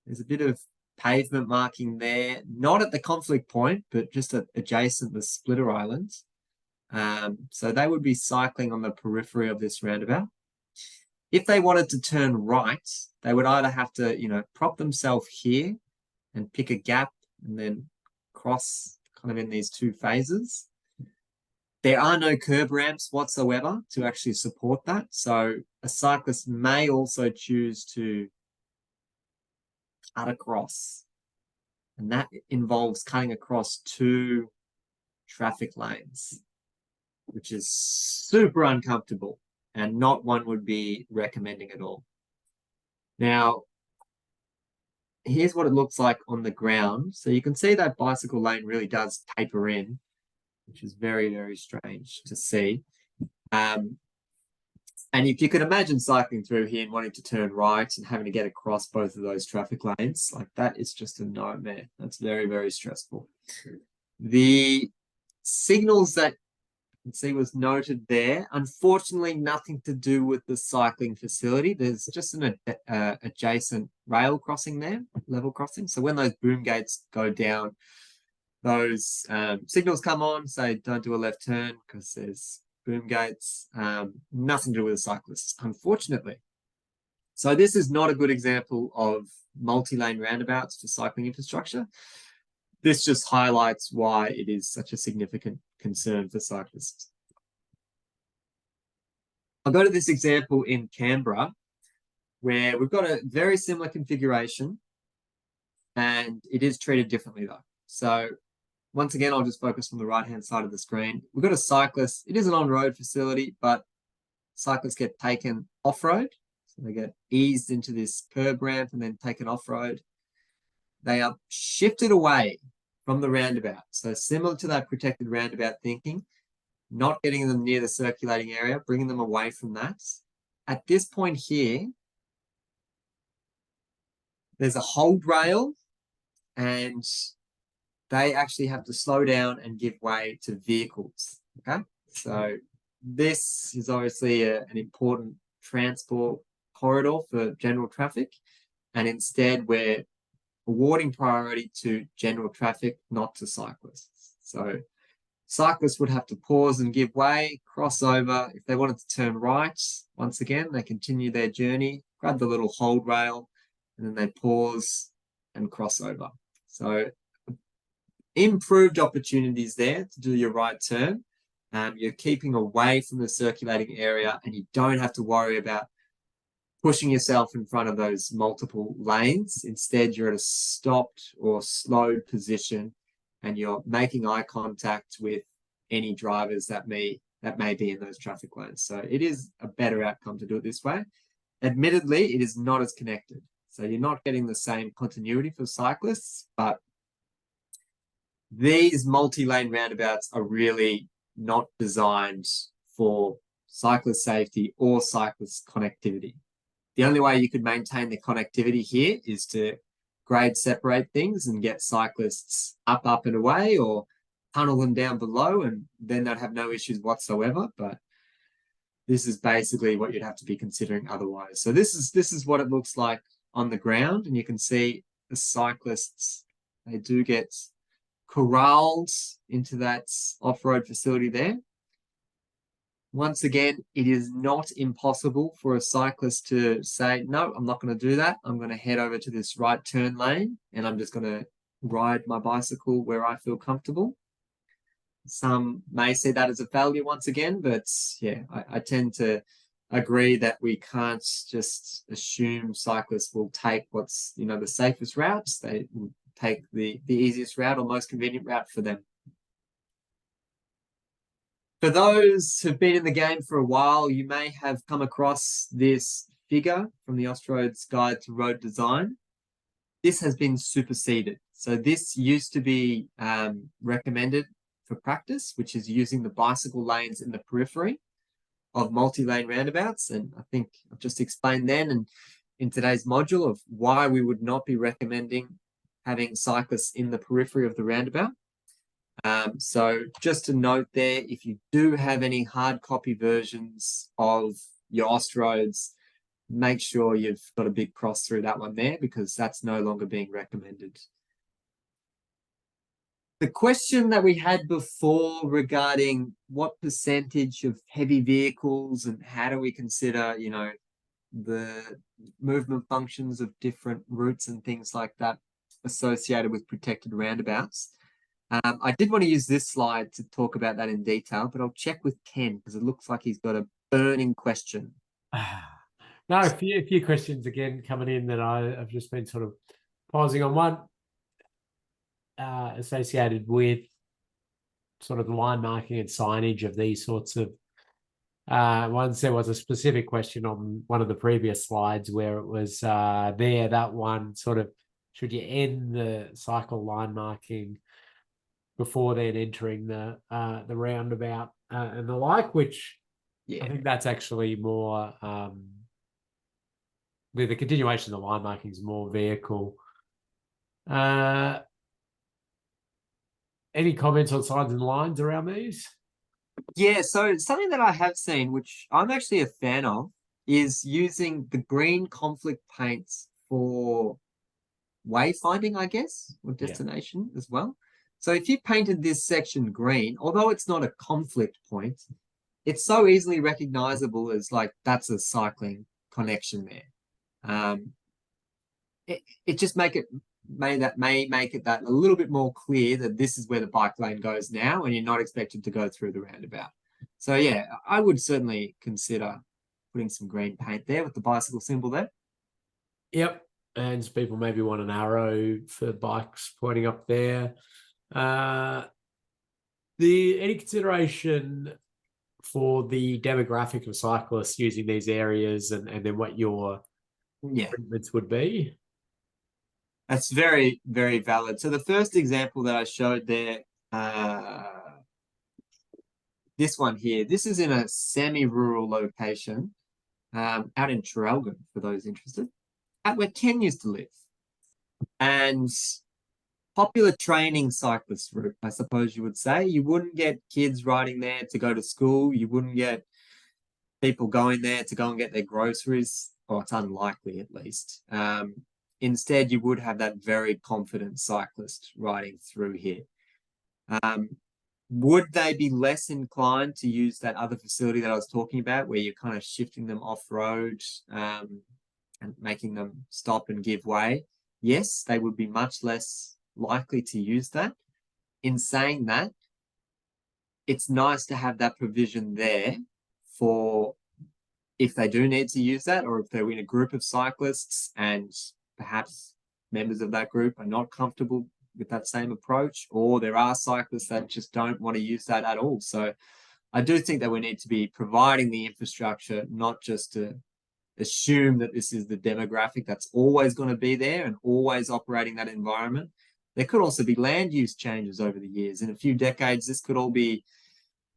There's a bit of pavement marking there, not at the conflict point, but just adjacent the splitter islands. So they would be cycling on the periphery of this roundabout. If they wanted to turn right, they would either have to, prop themselves here and pick a gap and then cross kind of in these two phases. There are no curb ramps whatsoever to actually support that. So a cyclist may also choose to cut across. And that involves cutting across two traffic lanes, which is super uncomfortable and not one would be recommending at all. Now, here's what it looks like on the ground. So you can see that bicycle lane really does taper in, which is very, very strange to see. And if you could imagine cycling through here and wanting to turn right and having to get across both of those traffic lanes, like that is just a nightmare. That's very, very stressful. The signals that you can see was noted there, unfortunately, nothing to do with the cycling facility. There's just an adjacent rail crossing there, level crossing. So when those boom gates go down, those signals come on, say don't do a left turn because there's boom gates. Nothing to do with the cyclists, unfortunately. So this is not a good example of multi-lane roundabouts for cycling infrastructure. This just highlights why it is such a significant concern for cyclists. I'll go to this example in Canberra, where we've got a very similar configuration, and it is treated differently though. So once again, I'll just focus on the right-hand side of the screen. We've got a cyclist. It is an on-road facility, but cyclists get taken off-road. So they get eased into this curb ramp and then taken off-road. They are shifted away from the roundabout. So similar to that protected roundabout thinking, not getting them near the circulating area, bringing them away from that. At this point here, there's a hold rail and they actually have to slow down and give way to vehicles, okay? So this is obviously an important transport corridor for general traffic, and instead we're awarding priority to general traffic, not to cyclists. So cyclists would have to pause and give way, cross over. If they wanted to turn right, once again, they continue their journey, grab the little hold rail, and then they pause and cross over. So improved opportunities there to do your right turn. You're keeping away from the circulating area and you don't have to worry about pushing yourself in front of those multiple lanes. Instead, you're at a stopped or slowed position and you're making eye contact with any drivers that may be in those traffic lanes. So it is a better outcome to do it this way. Admittedly, it is not as connected. So you're not getting the same continuity for cyclists, but these multi-lane roundabouts are really not designed for cyclist safety or cyclist connectivity. The only way you could maintain the connectivity here is to grade separate things and get cyclists up and away, or tunnel them down below, and then they'd have no issues whatsoever. But this is basically what you'd have to be considering otherwise. So this is what it looks like on the ground, and you can see the cyclists, they do get corralled into that off-road facility there. Once again, it is not impossible for a cyclist to say, no, I'm not going to do that. I'm going to head over to this right turn lane and I'm just going to ride my bicycle where I feel comfortable. Some may see that as a failure once again, but yeah, I tend to agree that we can't just assume cyclists will take what's, the safest routes. They will take the easiest route or most convenient route for them. For those who've been in the game for a while, you may have come across this figure from the Austroads Guide to Road Design. This has been superseded. So this used to be recommended for practice, which is using the bicycle lanes in the periphery of multi-lane roundabouts. And I think I've just explained then and in today's module of why we would not be recommending having cyclists in the periphery of the roundabout. So just to note there, if you do have any hard copy versions of your Austroads, make sure you've got a big cross through that one there, because that's no longer being recommended. The question that we had before regarding what percentage of heavy vehicles and how do we consider, the movement functions of different routes and things like that associated with protected roundabouts. I did want to use this slide to talk about that in detail, but I'll check with Ken because it looks like he's got a burning question. No, a few questions again coming in that I've just been sort of pausing on. One associated with sort of the line marking and signage of these sorts of ones. There was a specific question on one of the previous slides where it was that one sort of, should you end the cycle line marking before then entering the roundabout and the like, which I think that's actually more the continuation of the line marking is more vehicle. Any comments on signs and lines around these? Yeah, so something that I have seen, which I'm actually a fan of, is using the green conflict paints for wayfinding, I guess, or destination as well. So if you painted this section green, although it's not a conflict point, it's so easily recognizable as like that's a cycling connection there. It just may make it that a little bit more clear that this is where the bike lane goes now, and you're not expected to go through the roundabout. So yeah, I would certainly consider putting some green paint there with the bicycle symbol there. Yep, and people maybe want an arrow for bikes pointing up there. Any consideration for the demographic of cyclists using these areas and then what your treatments would be? That's very, very valid. So the first example that I showed there, this one here, this is in a semi-rural location out in Traralgon, for those interested, at where Ken used to live. And popular training cyclist route, I suppose you would say. You wouldn't get kids riding there to go to school. You wouldn't get people going there to go and get their groceries, or it's unlikely at least. Instead, you would have that very confident cyclist riding through here. Would they be less inclined to use that other facility that I was talking about, where you're kind of shifting them off-road and making them stop and give way? Yes, they would be much less likely to use that. In saying that, it's nice to have that provision there for if they do need to use that, or if they're in a group of cyclists and perhaps members of that group are not comfortable with that same approach, or there are cyclists that just don't want to use that at all. So I do think that we need to be providing the infrastructure, not just to assume that this is the demographic that's always going to be there and always operating that environment. There could also be land use changes over the years. In a few decades, this could be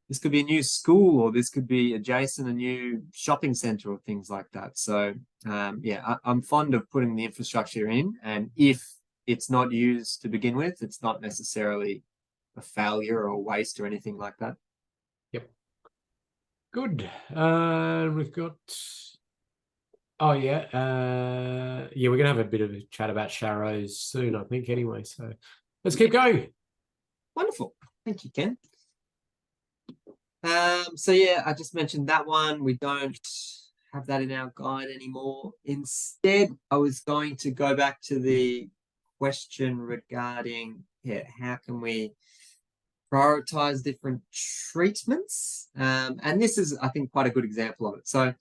a new school, or this could be adjacent a new shopping center or things like that. So yeah, I'm fond of putting the infrastructure in, and if it's not used to begin with, it's not necessarily a failure or a waste or anything like that. Yep. Good. We've got. Oh yeah, yeah. We're gonna have a bit of a chat about Sharrows soon, I think. Anyway, so let's keep going. Wonderful. Thank you, Ken. So yeah, I just mentioned that one. We don't have that in our guide anymore. Instead, I was going to go back to the question regarding how can we prioritize different treatments, and this is, I think, quite a good example of it. So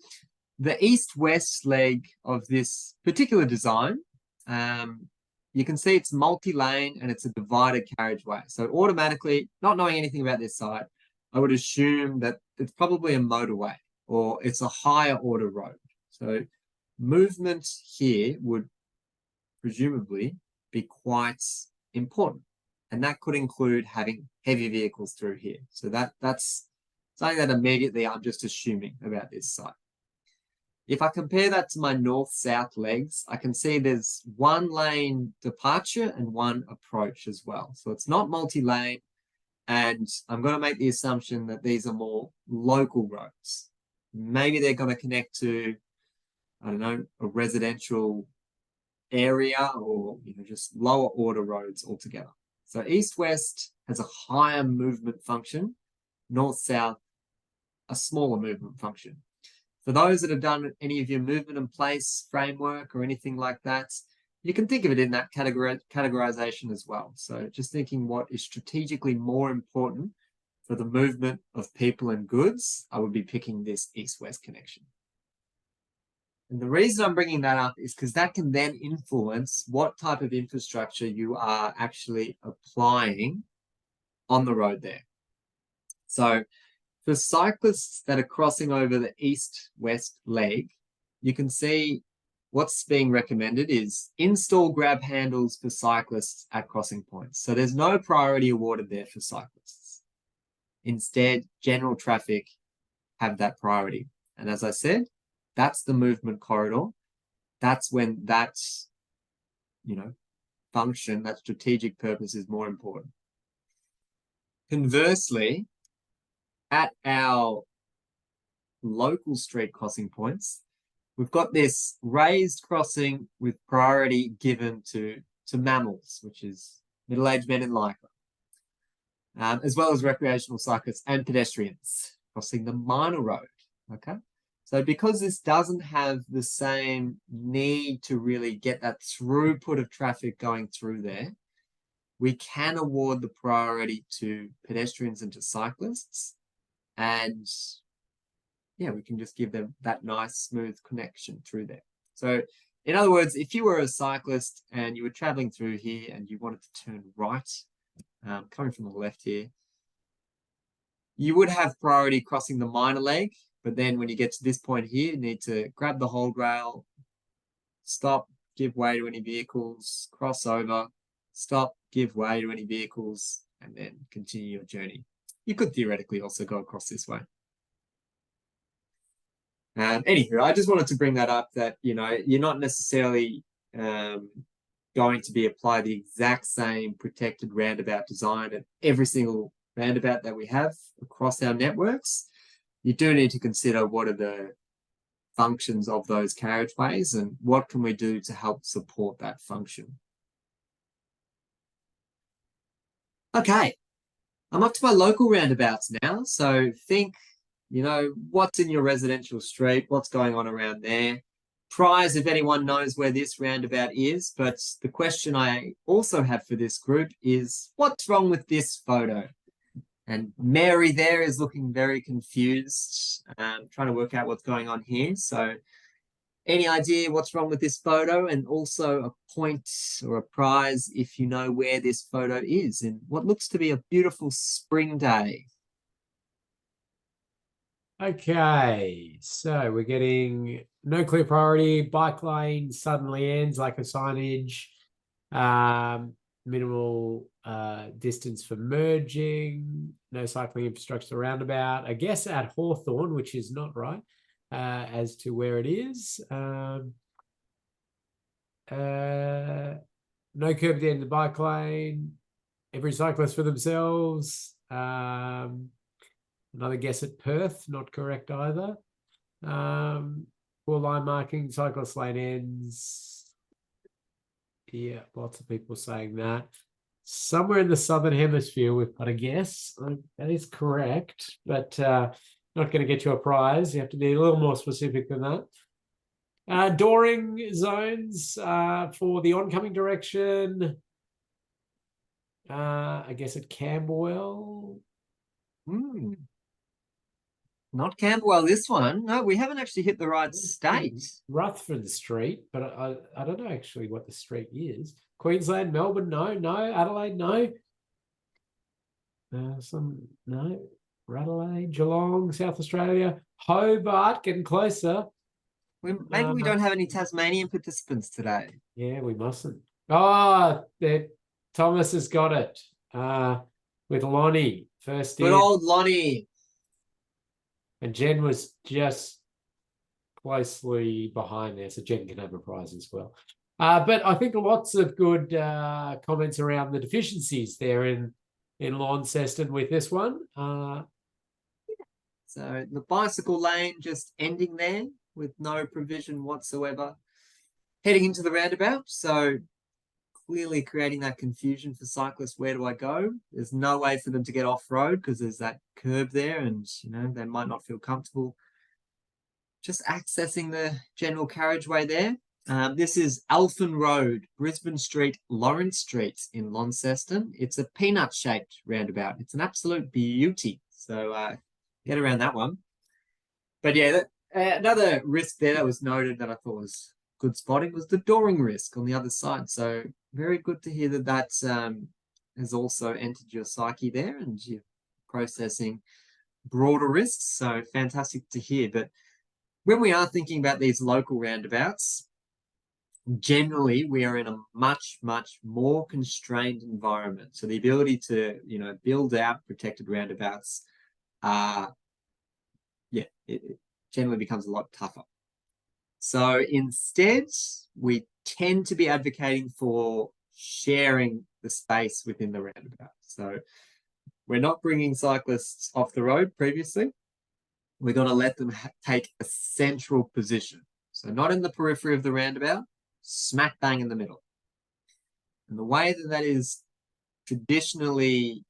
the east-west leg of this particular design, you can see it's multi-lane and it's a divided carriageway. So automatically, not knowing anything about this site, I would assume that it's probably a motorway or it's a higher order road. So movement here would presumably be quite important. And that could include having heavy vehicles through here. So that's something that immediately I'm just assuming about this site. If I compare that to my north-south legs, I can see there's one lane departure and one approach as well. So it's not multi-lane, and I'm going to make the assumption that these are more local roads. Maybe they're going to connect to, I don't know, a residential area, or just lower order roads altogether. So east-west has a higher movement function, north-south a smaller movement function. For those that have done any of your movement in place framework or anything like that, you can think of it in that categorization as well. So just thinking what is strategically more important for the movement of people and goods, I would be picking this east-west connection. And the reason I'm bringing that up is because that can then influence what type of infrastructure you are actually applying on the road there. So for cyclists that are crossing over the east-west leg, you can see what's being recommended is install grab handles for cyclists at crossing points. So there's no priority awarded there for cyclists. Instead, general traffic have that priority. And as I said, that's the movement corridor. That's when that's, function, that strategic purpose is more important. Conversely, at our local street crossing points, we've got this raised crossing with priority given to mammals, which is middle-aged men in lycra, as well as recreational cyclists and pedestrians crossing the minor road, okay? So because this doesn't have the same need to really get that throughput of traffic going through there, we can award the priority to pedestrians and to cyclists. And yeah, we can just give them that nice smooth connection through there. So in other words, if you were a cyclist and you were traveling through here and you wanted to turn right, coming from the left here, you would have priority crossing the minor leg. But then when you get to this point here, you need to grab the hold rail, stop, give way to any vehicles, cross over, stop, give way to any vehicles, and then continue your journey. You could theoretically also go across this way. Anywho, I just wanted to bring that up, that, you're not necessarily going to be apply the exact same protected roundabout design at every single roundabout that we have across our networks. You do need to consider what are the functions of those carriageways and what can we do to help support that function. Okay, I'm up to my local roundabouts now. So think, what's in your residential street, what's going on around there. Prize if anyone knows where this roundabout is, but the question I also have for this group is, what's wrong with this photo? And Mary there is looking very confused, trying to work out what's going on here. So Any idea what's wrong with this photo? And also a point or a prize if you know where this photo is in what looks to be a beautiful spring day. Okay, so we're getting no clear priority, bike lane suddenly ends like a signage, minimal distance for merging, no cycling infrastructure roundabout, I guess at Hawthorne, which is not right as to where it is. No curb at the end of the bike lane, every cyclist for themselves. Another guess at Perth, not correct either. Poor line marking, cyclist lane ends. Yeah, lots of people saying that. Somewhere in the southern hemisphere, we've got a guess. That is correct, but not going to get you a prize. You have to be a little more specific than that. Dooring zones for the oncoming direction. I guess at Camberwell. Not Camberwell, this one. No, we haven't actually hit the right state. Rutherford Street, but I don't know actually what the street is. Queensland, Melbourne, no. Adelaide, no. No. Adelaide, Geelong, South Australia, Hobart, getting closer. Maybe we don't have any Tasmanian participants today. Yeah, we mustn't. Oh, Thomas has got it. With Lonnie first. Good old Lonnie. And Jen was just closely behind there, so Jen can have a prize as well. But I think lots of good comments around the deficiencies there in Launceston with this one. So the bicycle lane just ending there with no provision whatsoever. Heading into the roundabout, so clearly creating that confusion for cyclists. Where do I go? There's no way for them to get off-road because there's that curb there and, they might not feel comfortable just accessing the general carriageway there. This is Alphen Road, Brisbane Street, Lawrence Street in Launceston. It's a peanut-shaped roundabout. It's an absolute beauty. So get around that one. But yeah, another risk there that was noted that I thought was good spotting was the dooring risk on the other side. So very good to hear that has also entered your psyche there and you're processing broader risks. So fantastic to hear. But when we are thinking about these local roundabouts, generally we are in a much, much more constrained environment. So the ability to, build out protected roundabouts, it generally becomes a lot tougher. So instead, we tend to be advocating for sharing the space within the roundabout. So we're not bringing cyclists off the road previously. We're going to let them take a central position. So not in the periphery of the roundabout, smack bang in the middle. And the way that is traditionally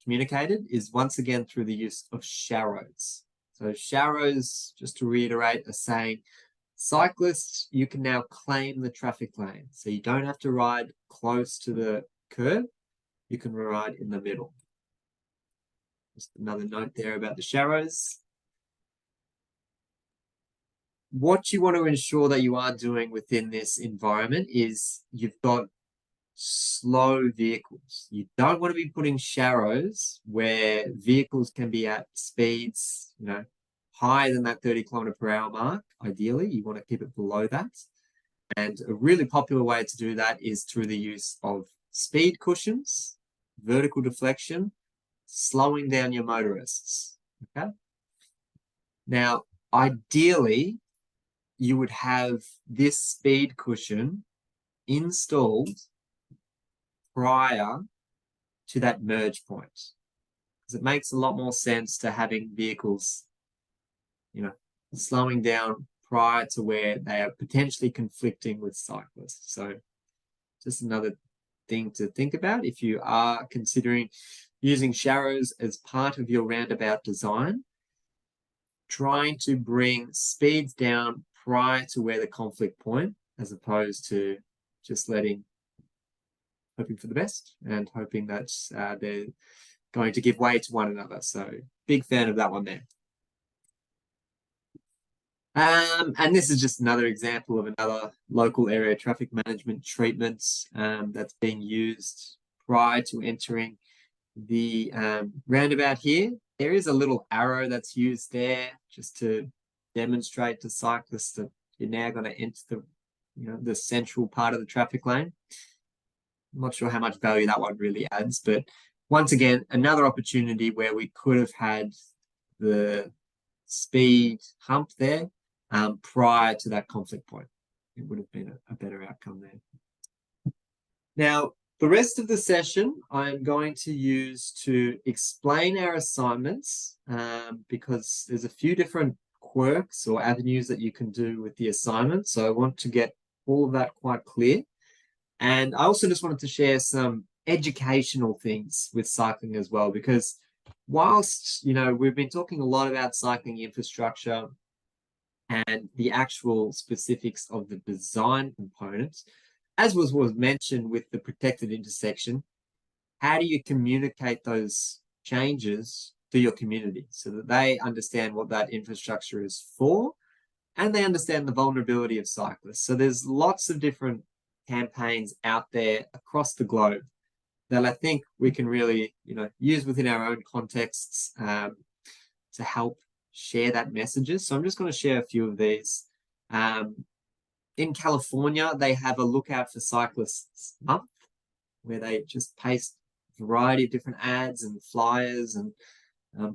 communicated is once again through the use of sharrows. So sharrows, just to reiterate, are saying, cyclists, you can now claim the traffic lane. So you don't have to ride close to the curb. You can ride in the middle. Just another note there about the sharrows. What you want to ensure that you are doing within this environment is you've got slow vehicles. You don't want to be putting sharrows where vehicles can be at speeds, higher than that 30 km/h mark. Ideally, you want to keep it below that. And a really popular way to do that is through the use of speed cushions, vertical deflection, slowing down your motorists. Okay. Now, ideally, you would have this speed cushion installed prior to that merge point, because it makes a lot more sense to having vehicles, slowing down prior to where they are potentially conflicting with cyclists. So just another thing to think about if you are considering using sharrows as part of your roundabout design, trying to bring speeds down prior to where the conflict point, as opposed to just hoping for the best and hoping that they're going to give way to one another. So big fan of that one there. And this is just another example of another local area traffic management treatment that's being used prior to entering the roundabout here. There is a little arrow that's used there just to demonstrate to cyclists that you're now going to enter the, the central part of the traffic lane. I'm not sure how much value that one really adds, but once again, another opportunity where we could have had the speed hump there prior to that conflict point. It would have been a better outcome there. Now, the rest of the session I'm going to use to explain our assignments because there's a few different quirks or avenues that you can do with the assignment. So I want to get all of that quite clear. And I also just wanted to share some educational things with cycling as well, because whilst, we've been talking a lot about cycling infrastructure and the actual specifics of the design components, as was mentioned with the protected intersection, how do you communicate those changes to your community so that they understand what that infrastructure is for and they understand the vulnerability of cyclists? So there's lots of different campaigns out there across the globe that I think we can really, use within our own contexts to help share that messages. So I'm just going to share a few of these. In California, they have a Lookout for Cyclists month where they just paste a variety of different ads and flyers and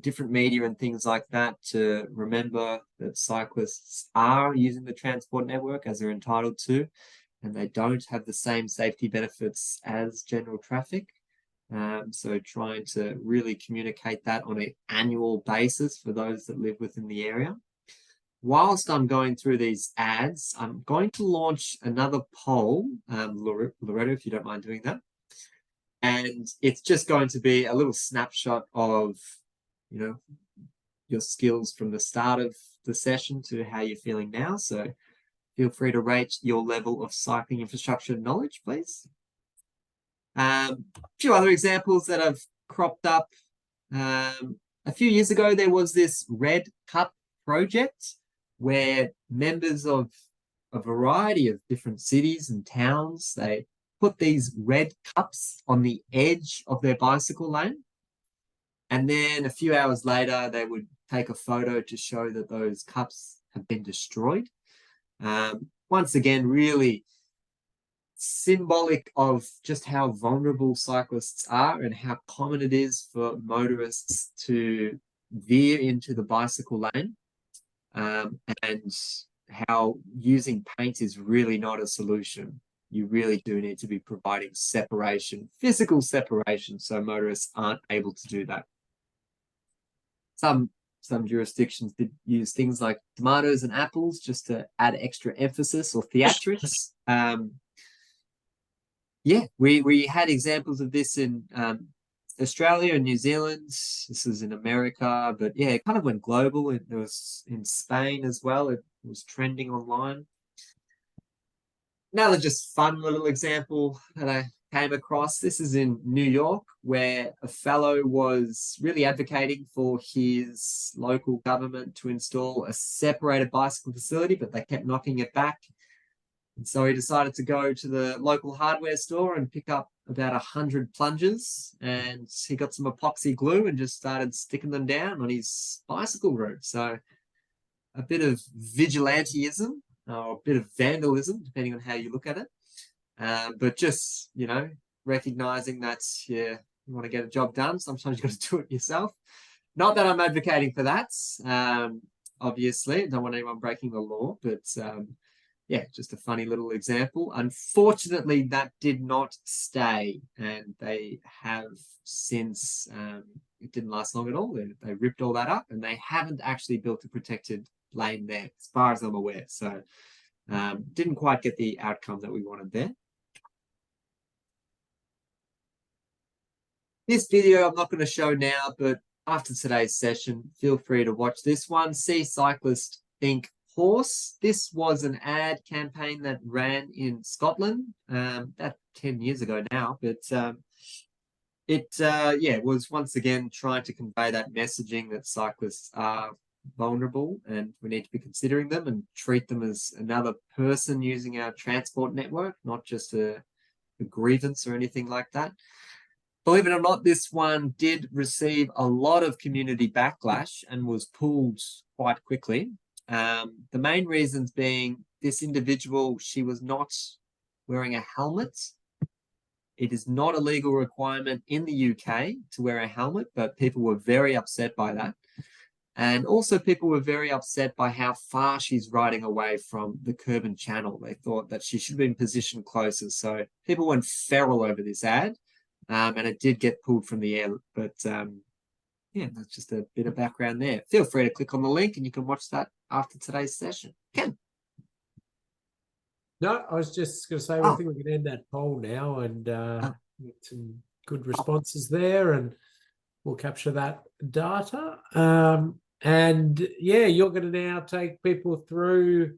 different media and things like that to remember that cyclists are using the transport network as they're entitled to, and they don't have the same safety benefits as general traffic. So trying to really communicate that on an annual basis for those that live within the area. Whilst I'm going through these ads, I'm going to launch another poll, Loretta, if you don't mind doing that. And it's just going to be a little snapshot of, your skills from the start of the session to how you're feeling now. So feel free to rate your level of cycling infrastructure knowledge, please. A few other examples that have cropped up. A few years ago, there was this Red Cup project where members of a variety of different cities and towns, they put these red cups on the edge of their bicycle lane. And then a few hours later, they would take a photo to show that those cups have been destroyed. Once again, really symbolic of just how vulnerable cyclists are and how common it is for motorists to veer into the bicycle lane, and how using paint is really not a solution. You really do need to be providing separation, physical separation, so motorists aren't able to do that. Some jurisdictions did use things like tomatoes and apples just to add extra emphasis or theatrics. We had examples of this in Australia and New Zealand. This is in America, but yeah, it kind of went global. It was in Spain as well. It was trending online. Another just fun little example that I came across. This is in New York, where a fellow was really advocating for his local government to install a separated bicycle facility, but they kept knocking it back. And so he decided to go to the local hardware store and pick up about 100 plungers, and he got some epoxy glue and just started sticking them down on his bicycle route. So a bit of vigilantism or a bit of vandalism, depending on how you look at it. But just, recognizing that you want to get a job done, sometimes you've got to do it yourself. Not that I'm advocating for that. Obviously, I don't want anyone breaking the law, but just a funny little example. Unfortunately, that did not stay, and they have since, it didn't last long at all. They ripped all that up, and they haven't actually built a protected lane there, as far as I'm aware. So didn't quite get the outcome that we wanted there. This video I'm not going to show now, but after today's session, feel free to watch this one. See Cyclist Think Horse. This was an ad campaign that ran in Scotland about 10 years ago now, but it was once again trying to convey that messaging that cyclists are vulnerable, and we need to be considering them and treat them as another person using our transport network, not just a grievance or anything like that. Believe it or not, this one did receive a lot of community backlash and was pulled quite quickly. The main reasons being this individual, she was not wearing a helmet. It is not a legal requirement in the UK to wear a helmet, but people were very upset by that. And also people were very upset by how far she's riding away from the curb and channel. They thought that she should have been positioned closer. So people went feral over this ad, and it did get pulled from the air. But yeah, that's just a bit of background there. Feel free to click on the link and you can watch that after today's session. Ken? No, I was just going to say, I think we can end that poll now and get some good responses there, and we'll capture that data. And yeah, you're going to now take people through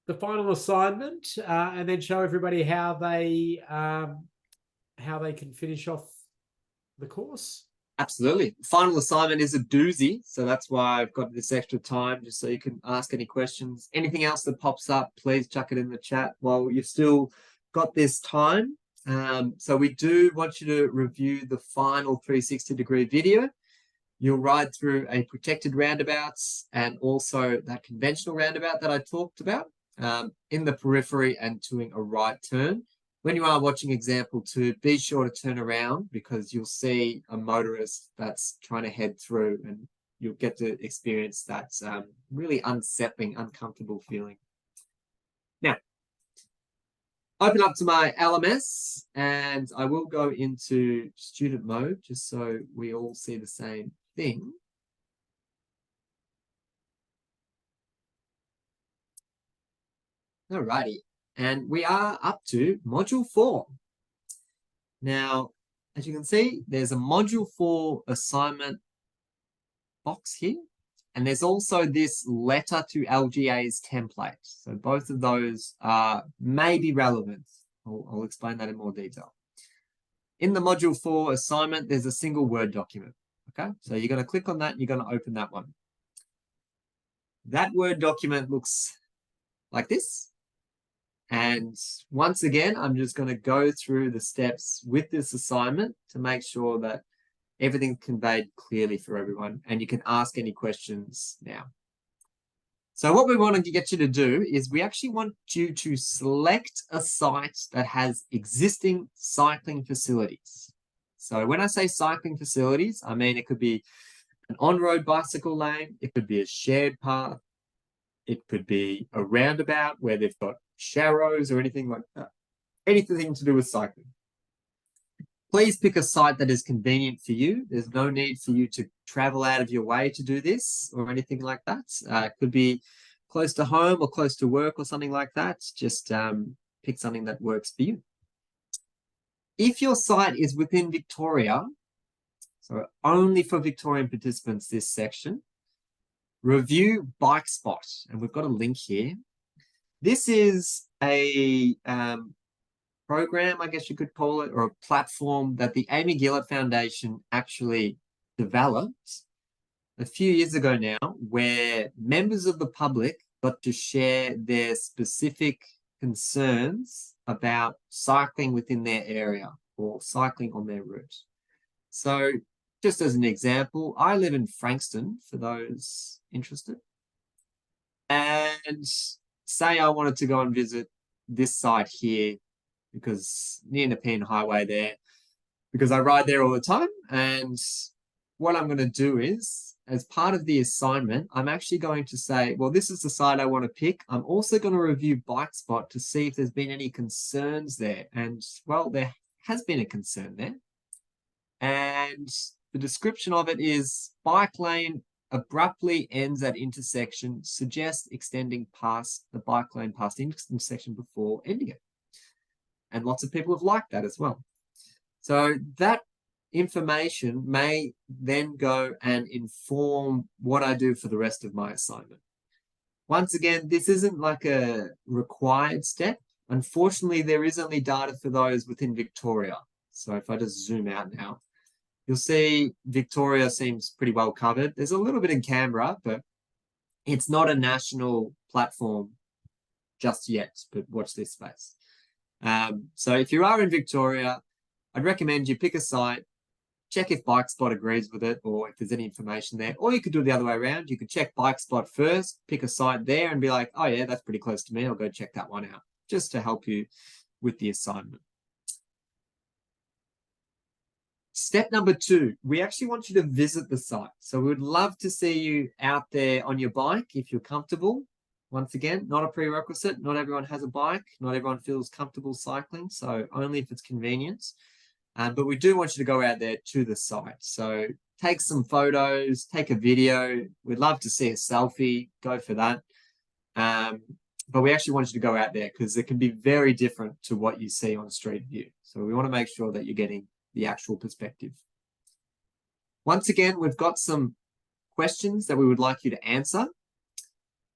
the final assignment and then show everybody how they can finish off the course. Absolutely. Final assignment is a doozy, so that's why I've got this extra time, just so you can ask any questions. Anything else that pops up, please chuck it in the chat while you've still got this time. So we do want you to review the final 360-degree video. You'll ride through a protected roundabouts and also that conventional roundabout that I talked about in the periphery and doing a right turn. When you are watching example 2, be sure to turn around because you'll see a motorist that's trying to head through, and you'll get to experience that really unsettling, uncomfortable feeling. Now, open up to my LMS and I will go into student mode just so we all see the same thing. Alrighty. And we are up to module 4. Now, as you can see, there's a module 4 assignment box here. And there's also this letter to LGA's template. So both of those may be relevant. I'll explain that in more detail. In the module 4 assignment, there's a single Word document. Okay, so you're going to click on that and you're going to open that one. That Word document looks like this. And once again, I'm just going to go through the steps with this assignment to make sure that everything's conveyed clearly for everyone and you can ask any questions now. So what we want to get you to do is we actually want you to select a site that has existing cycling facilities. So when I say cycling facilities, I mean it could be an on-road bicycle lane, it could be a shared path, it could be a roundabout where they've got sharrows or anything like that. Anything to do with cycling. Please pick a site that is convenient for you. There's no need for you to travel out of your way to do this or anything like that. It could be close to home or close to work or something like that. Just pick something that works for you. If your site is within Victoria, so only for Victorian participants this section, review BikeSpot. And we've got a link here. This is a program, I guess you could call it, or a platform that the Amy Gillett Foundation actually developed a few years ago now, where members of the public got to share their specific concerns about cycling within their area or cycling on their route. So just as an example, I live in Frankston, for those interested. And say I wanted to go and visit this site here because near Nepean Highway there, because I ride there all the time. And what I'm going to do is, as part of the assignment, I'm actually going to say, well, this is the site I want to pick. I'm also going to review BikeSpot to see if there's been any concerns there. And, well, there has been a concern there. And the description of it is bike lane abruptly ends at intersection, suggests extending past the bike lane past the intersection before ending it. And lots of people have liked that as well. So that information may then go and inform what I do for the rest of my assignment. Once again, this isn't like a required step. Unfortunately, there is only data for those within Victoria. So if I just zoom out now, you'll see Victoria seems pretty well covered. There's a little bit in Canberra, but It's not a national platform just yet, but watch this space. So if you are in Victoria, I'd recommend you pick a site, check if BikeSpot agrees with it or if there's any information there. Or you could do it the other way around. You could check BikeSpot first, pick a site there and be like, oh yeah, that's pretty close to me. I'll go check that one out, just to help you with the assignment. Step number 2, we actually want you to visit the site. So we would love to see you out there on your bike if you're comfortable. Once again, not a prerequisite. Not everyone has a bike. Not everyone feels comfortable cycling. So only if it's convenient. But we do want you to go out there to the site. So take some photos, take a video. We'd love to see a selfie. Go for that. But we actually want you to go out there because it can be very different to what you see on Street View. So we want to make sure that you're getting the actual perspective. Once again, we've got some questions that we would like you to answer.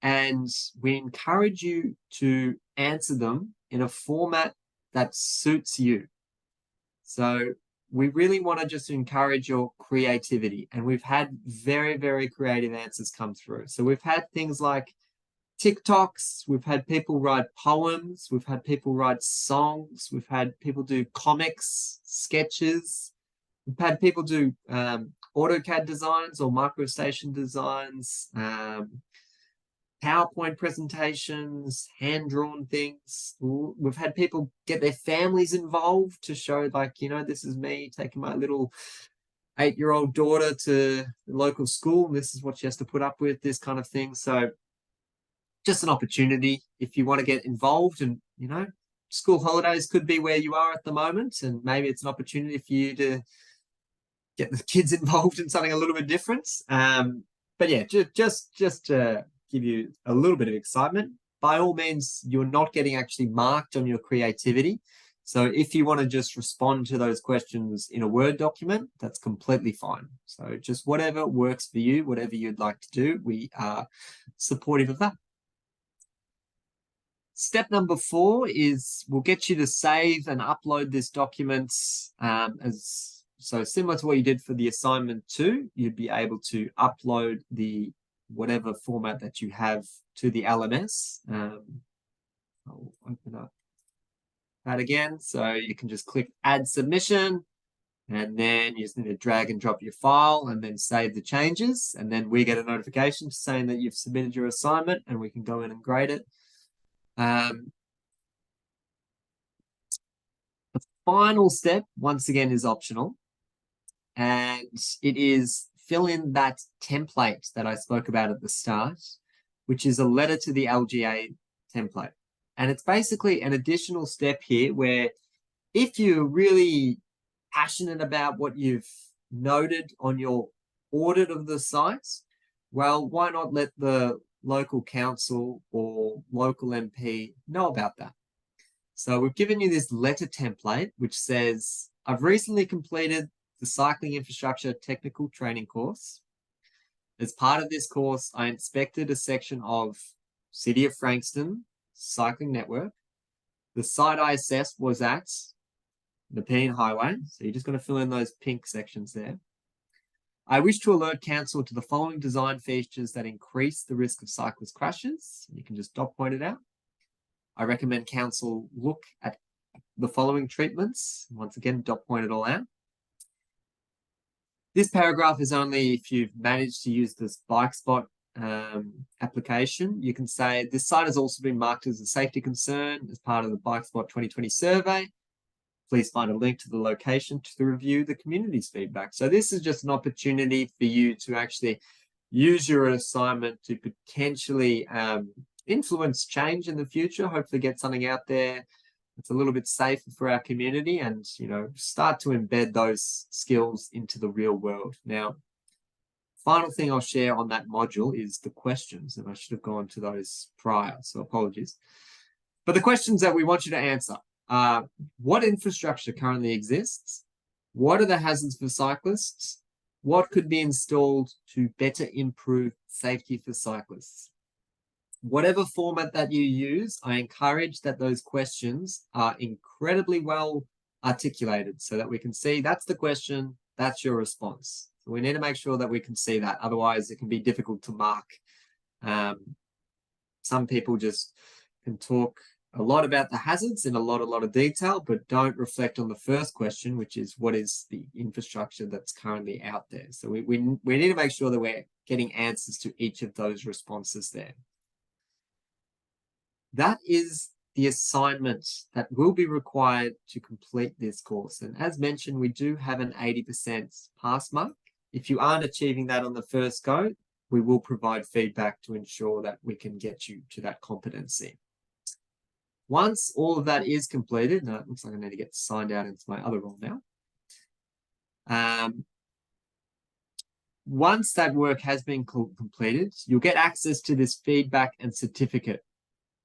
And we encourage you to answer them in a format that suits you. So we really want to just encourage your creativity. And we've had very, very creative answers come through. So we've had things like TikToks, we've had people write poems, we've had people write songs, we've had people do comics, sketches, we've had people do AutoCAD designs or MicroStation designs, PowerPoint presentations, hand-drawn things. We've had people get their families involved to show, like, you know, this is me taking my little 8-year-old daughter to the local school, and this is what she has to put up with, this kind of thing. So just an opportunity if you want to get involved. And, you know, school holidays could be where you are at the moment, and maybe it's an opportunity for you to get the kids involved in something a little bit different. But yeah, just to give you a little bit of excitement. By all means, you're not getting actually marked on your creativity. So if you want to just respond to those questions in a Word document, that's completely fine. So just whatever works for you, whatever you'd like to do, we are supportive of that. Step number 4 is we'll get you to save and upload this document so similar to what you did for the assignment 2, you'd be able to upload the whatever format that you have to the LMS. I'll open up that again. So you can just click add submission, and then you just need to drag and drop your file and then save the changes. And then we get a notification saying that you've submitted your assignment and we can go in and grade it. The final step, once again, is optional. And it is fill in that template that I spoke about at the start, which is a letter to the LGA template. And it's basically an additional step here where if you're really passionate about what you've noted on your audit of the site, well, why not let the local council or local MP know about that? So we've given you this letter template, which says, I've recently completed the Cycling Infrastructure Technical Training course. As part of this course, I inspected a section of City of Frankston Cycling Network. The site I assessed was at Nepean Highway. So you're just going to fill in those pink sections there. I wish to alert council to the following design features that increase the risk of cyclist crashes. You can just dot point it out. I recommend council look at the following treatments. Once again, dot point it all out. This paragraph is only if you've managed to use this BikeSpot application. You can say this site has also been marked as a safety concern as part of the BikeSpot 2020 survey. Please find a link to the location to review the community's feedback. So this is just an opportunity for you to actually use your assignment to potentially influence change in the future, hopefully get something out there that's a little bit safer for our community, and, you know, start to embed those skills into the real world. Now, final thing I'll share on that module is the questions, and I should have gone to those prior, so apologies. But the questions that we want you to answer are, what infrastructure currently exists? What are the hazards for cyclists? What could be installed to better improve safety for cyclists? Whatever format that you use, I encourage that those questions are incredibly well articulated so that we can see that's the question, that's your response. So we need to make sure that we can see that. Otherwise, it can be difficult to mark Some people just can talk a lot about the hazards in a lot of detail, but don't reflect on the first question, which is what is the infrastructure that's currently out there. So we need to make sure that we're getting answers to each of those responses there. That is the assignment that will be required to complete this course. And as mentioned, we do have an 80% pass mark. If you aren't achieving that on the first go, we will provide feedback to ensure that we can get you to that competency. Once all of that is completed, now it looks like I need to get signed out into my other role now. Once that work has been completed, you'll get access to this feedback and certificate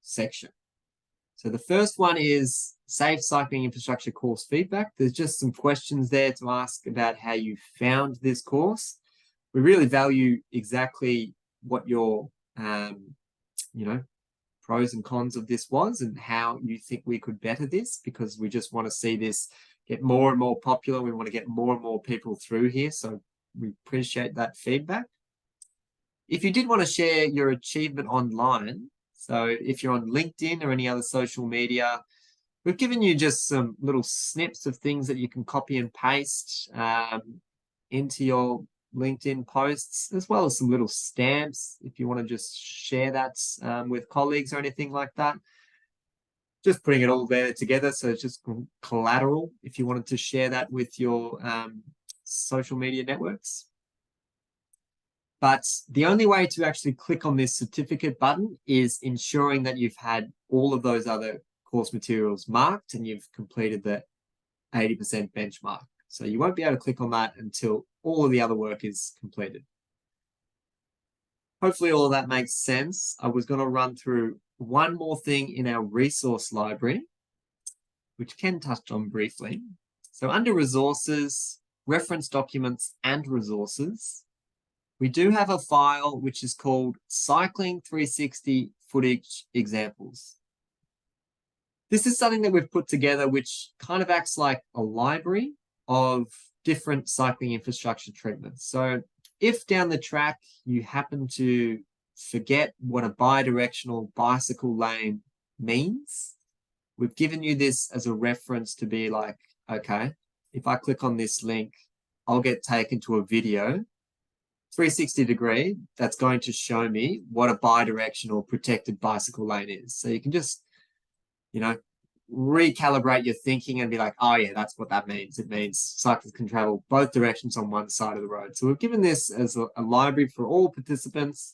section. So the first one is Safe Cycling Infrastructure course feedback. There's just some questions there to ask about how you found this course. We really value exactly what your, pros and cons of this was and how you think we could better this, because we just want to see this get more and more popular. We want to get more and more people through here. So we appreciate that feedback. If you did want to share your achievement online, so if you're on LinkedIn or any other social media, we've given you just some little snips of things that you can copy and paste into your LinkedIn posts, as well as some little stamps if you want to just share that with colleagues or anything like that. Just putting it all there together, so it's just collateral if you wanted to share that with your social media networks. But the only way to actually click on this certificate button is ensuring that you've had all of those other course materials marked and you've completed the 80% benchmark. So you won't be able to click on that until all of the other work is completed. Hopefully all of that makes sense. I was going to run through one more thing in our resource library, which Ken touched on briefly. So under resources, reference documents and resources, we do have a file which is called Cycling 360 Footage Examples. This is something that we've put together which kind of acts like a library of different cycling infrastructure treatments. So if down the track you happen to forget what a bidirectional bicycle lane means, we've given you this as a reference to be like, okay, if I click on this link, I'll get taken to a video 360 degree that's going to show me what a bidirectional protected bicycle lane is. So you can just, recalibrate your thinking and be like, oh yeah, that's what that means. It means cyclists can travel both directions on one side of the road. So we've given this as a library for all participants.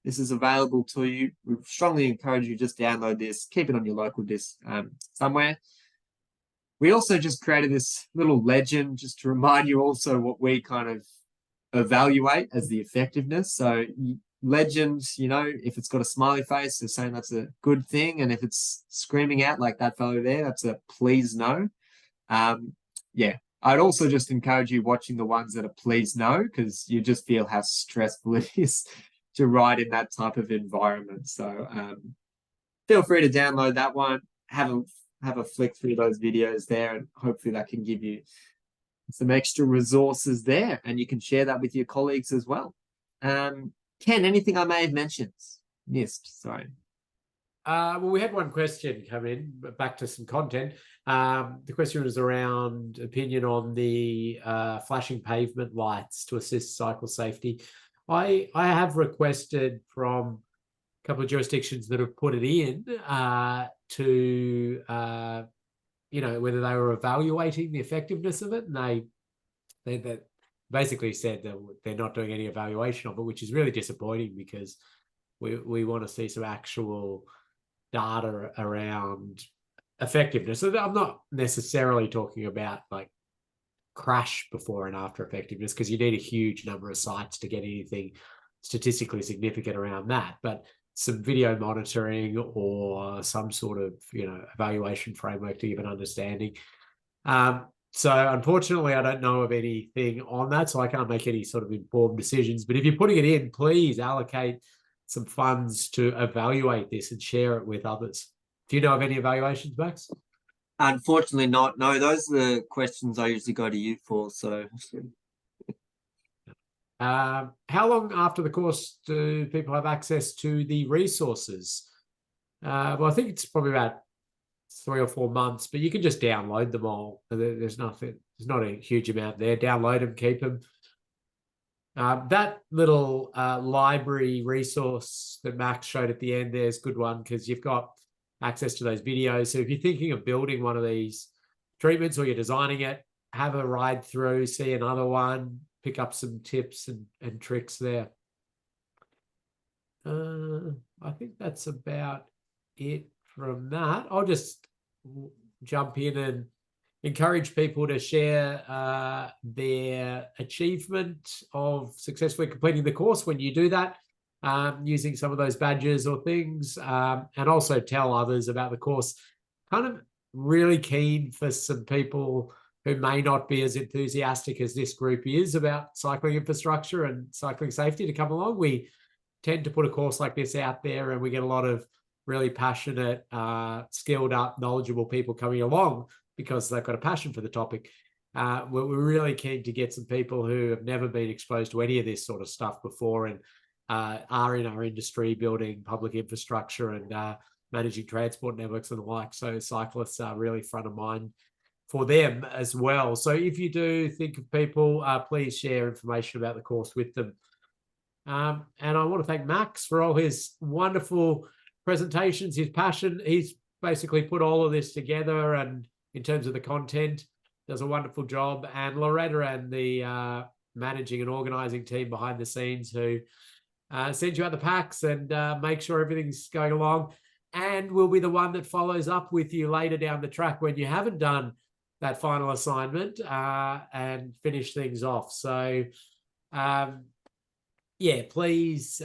This is available to you. We strongly encourage you just download this, keep it on your local disk somewhere. We also just created this little legend just to remind you also what we kind of evaluate as the effectiveness. So legends, if it's got a smiley face, they're saying that's a good thing. And if it's screaming out like that fellow there, that's a please no. Yeah, I'd also just encourage you watching the ones that are please no, because you just feel how stressful it is to ride in that type of environment. So feel free to download that one, have a flick through those videos there, and hopefully that can give you some extra resources there, and you can share that with your colleagues as well. Ken, anything I may have missed? Sorry. Well, we had one question come in, but back to some content. The question was around opinion on the flashing pavement lights to assist cycle safety. I have requested from a couple of jurisdictions that have put it in to whether they were evaluating the effectiveness of it, and they basically said that they're not doing any evaluation of it, which is really disappointing, because we want to see some actual data around effectiveness. So I'm not necessarily talking about like crash before and after effectiveness, because you need a huge number of sites to get anything statistically significant around that, but some video monitoring or some sort of evaluation framework to give an understanding. So unfortunately, I don't know of anything on that, so I can't make any sort of informed decisions. But if you're putting it in, please allocate some funds to evaluate this and share it with others. Do you know of any evaluations, Max? Unfortunately not. No, those are the questions I usually go to you for. So How long after the course do people have access to the resources? Well, I think it's probably about 3 or 4 months, but you can just download them all. There's nothing, there's not a huge amount there. Download them, keep them. That little library resource that Max showed at the end there is a good one because you've got access to those videos. So if you're thinking of building one of these treatments or you're designing it, have a ride through, see another one, pick up some tips and tricks there. I think that's about it from that. I'll just jump in and encourage people to share their achievement of successfully completing the course when you do that, using some of those badges or things, and also tell others about the course. Kind of really keen for some people who may not be as enthusiastic as this group is about cycling infrastructure and cycling safety to come along. We tend to put a course like this out there and we get a lot of really passionate, skilled up, knowledgeable people coming along because they've got a passion for the topic. We're really keen to get some people who have never been exposed to any of this sort of stuff before and are in our industry building public infrastructure and managing transport networks and the like. So cyclists are really front of mind for them as well. So if you do think of people, please share information about the course with them. And I want to thank Max for all his wonderful presentations, his passion. He's basically put all of this together, and in terms of the content, does a wonderful job. And Loretta and the managing and organizing team behind the scenes who send you out the packs and make sure everything's going along, and will be the one that follows up with you later down the track when you haven't done that final assignment and finish things off. So yeah, please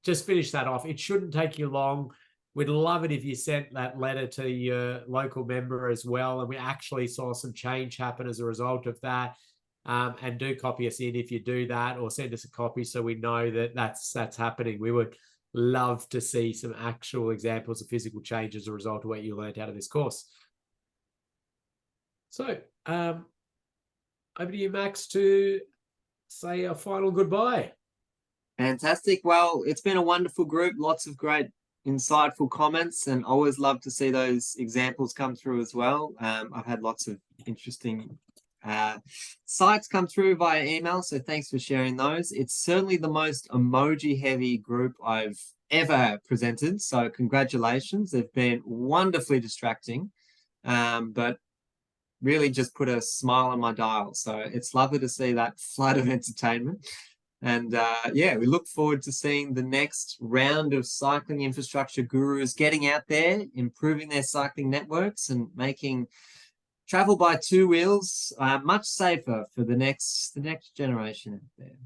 just finish that off. It shouldn't take you long. We'd love it if you sent that letter to your local member as well. And we actually saw some change happen as a result of that. And do copy us in if you do that, or send us a copy so we know that that's happening. We would love to see some actual examples of physical change as a result of what you learned out of this course. So over to you, Max, to say a final goodbye. Fantastic. Well, it's been a wonderful group. Lots of great, insightful comments, and always love to see those examples come through as well. I've had lots of interesting sites come through via email, so thanks for sharing those. It's certainly the most emoji heavy group I've ever presented, so congratulations. They've been wonderfully distracting, but really just put a smile on my dial. So it's lovely to see that flood of entertainment. And yeah, we look forward to seeing the next round of cycling infrastructure gurus getting out there, improving their cycling networks and making travel by two wheels much safer for the next generation out there.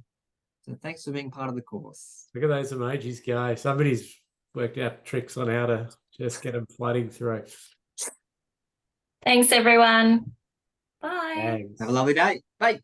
So thanks for being part of the course. Look at those emojis go. Somebody's worked out tricks on how to just get them flooding through. Thanks, everyone. Bye. Thanks. Have a lovely day. Bye.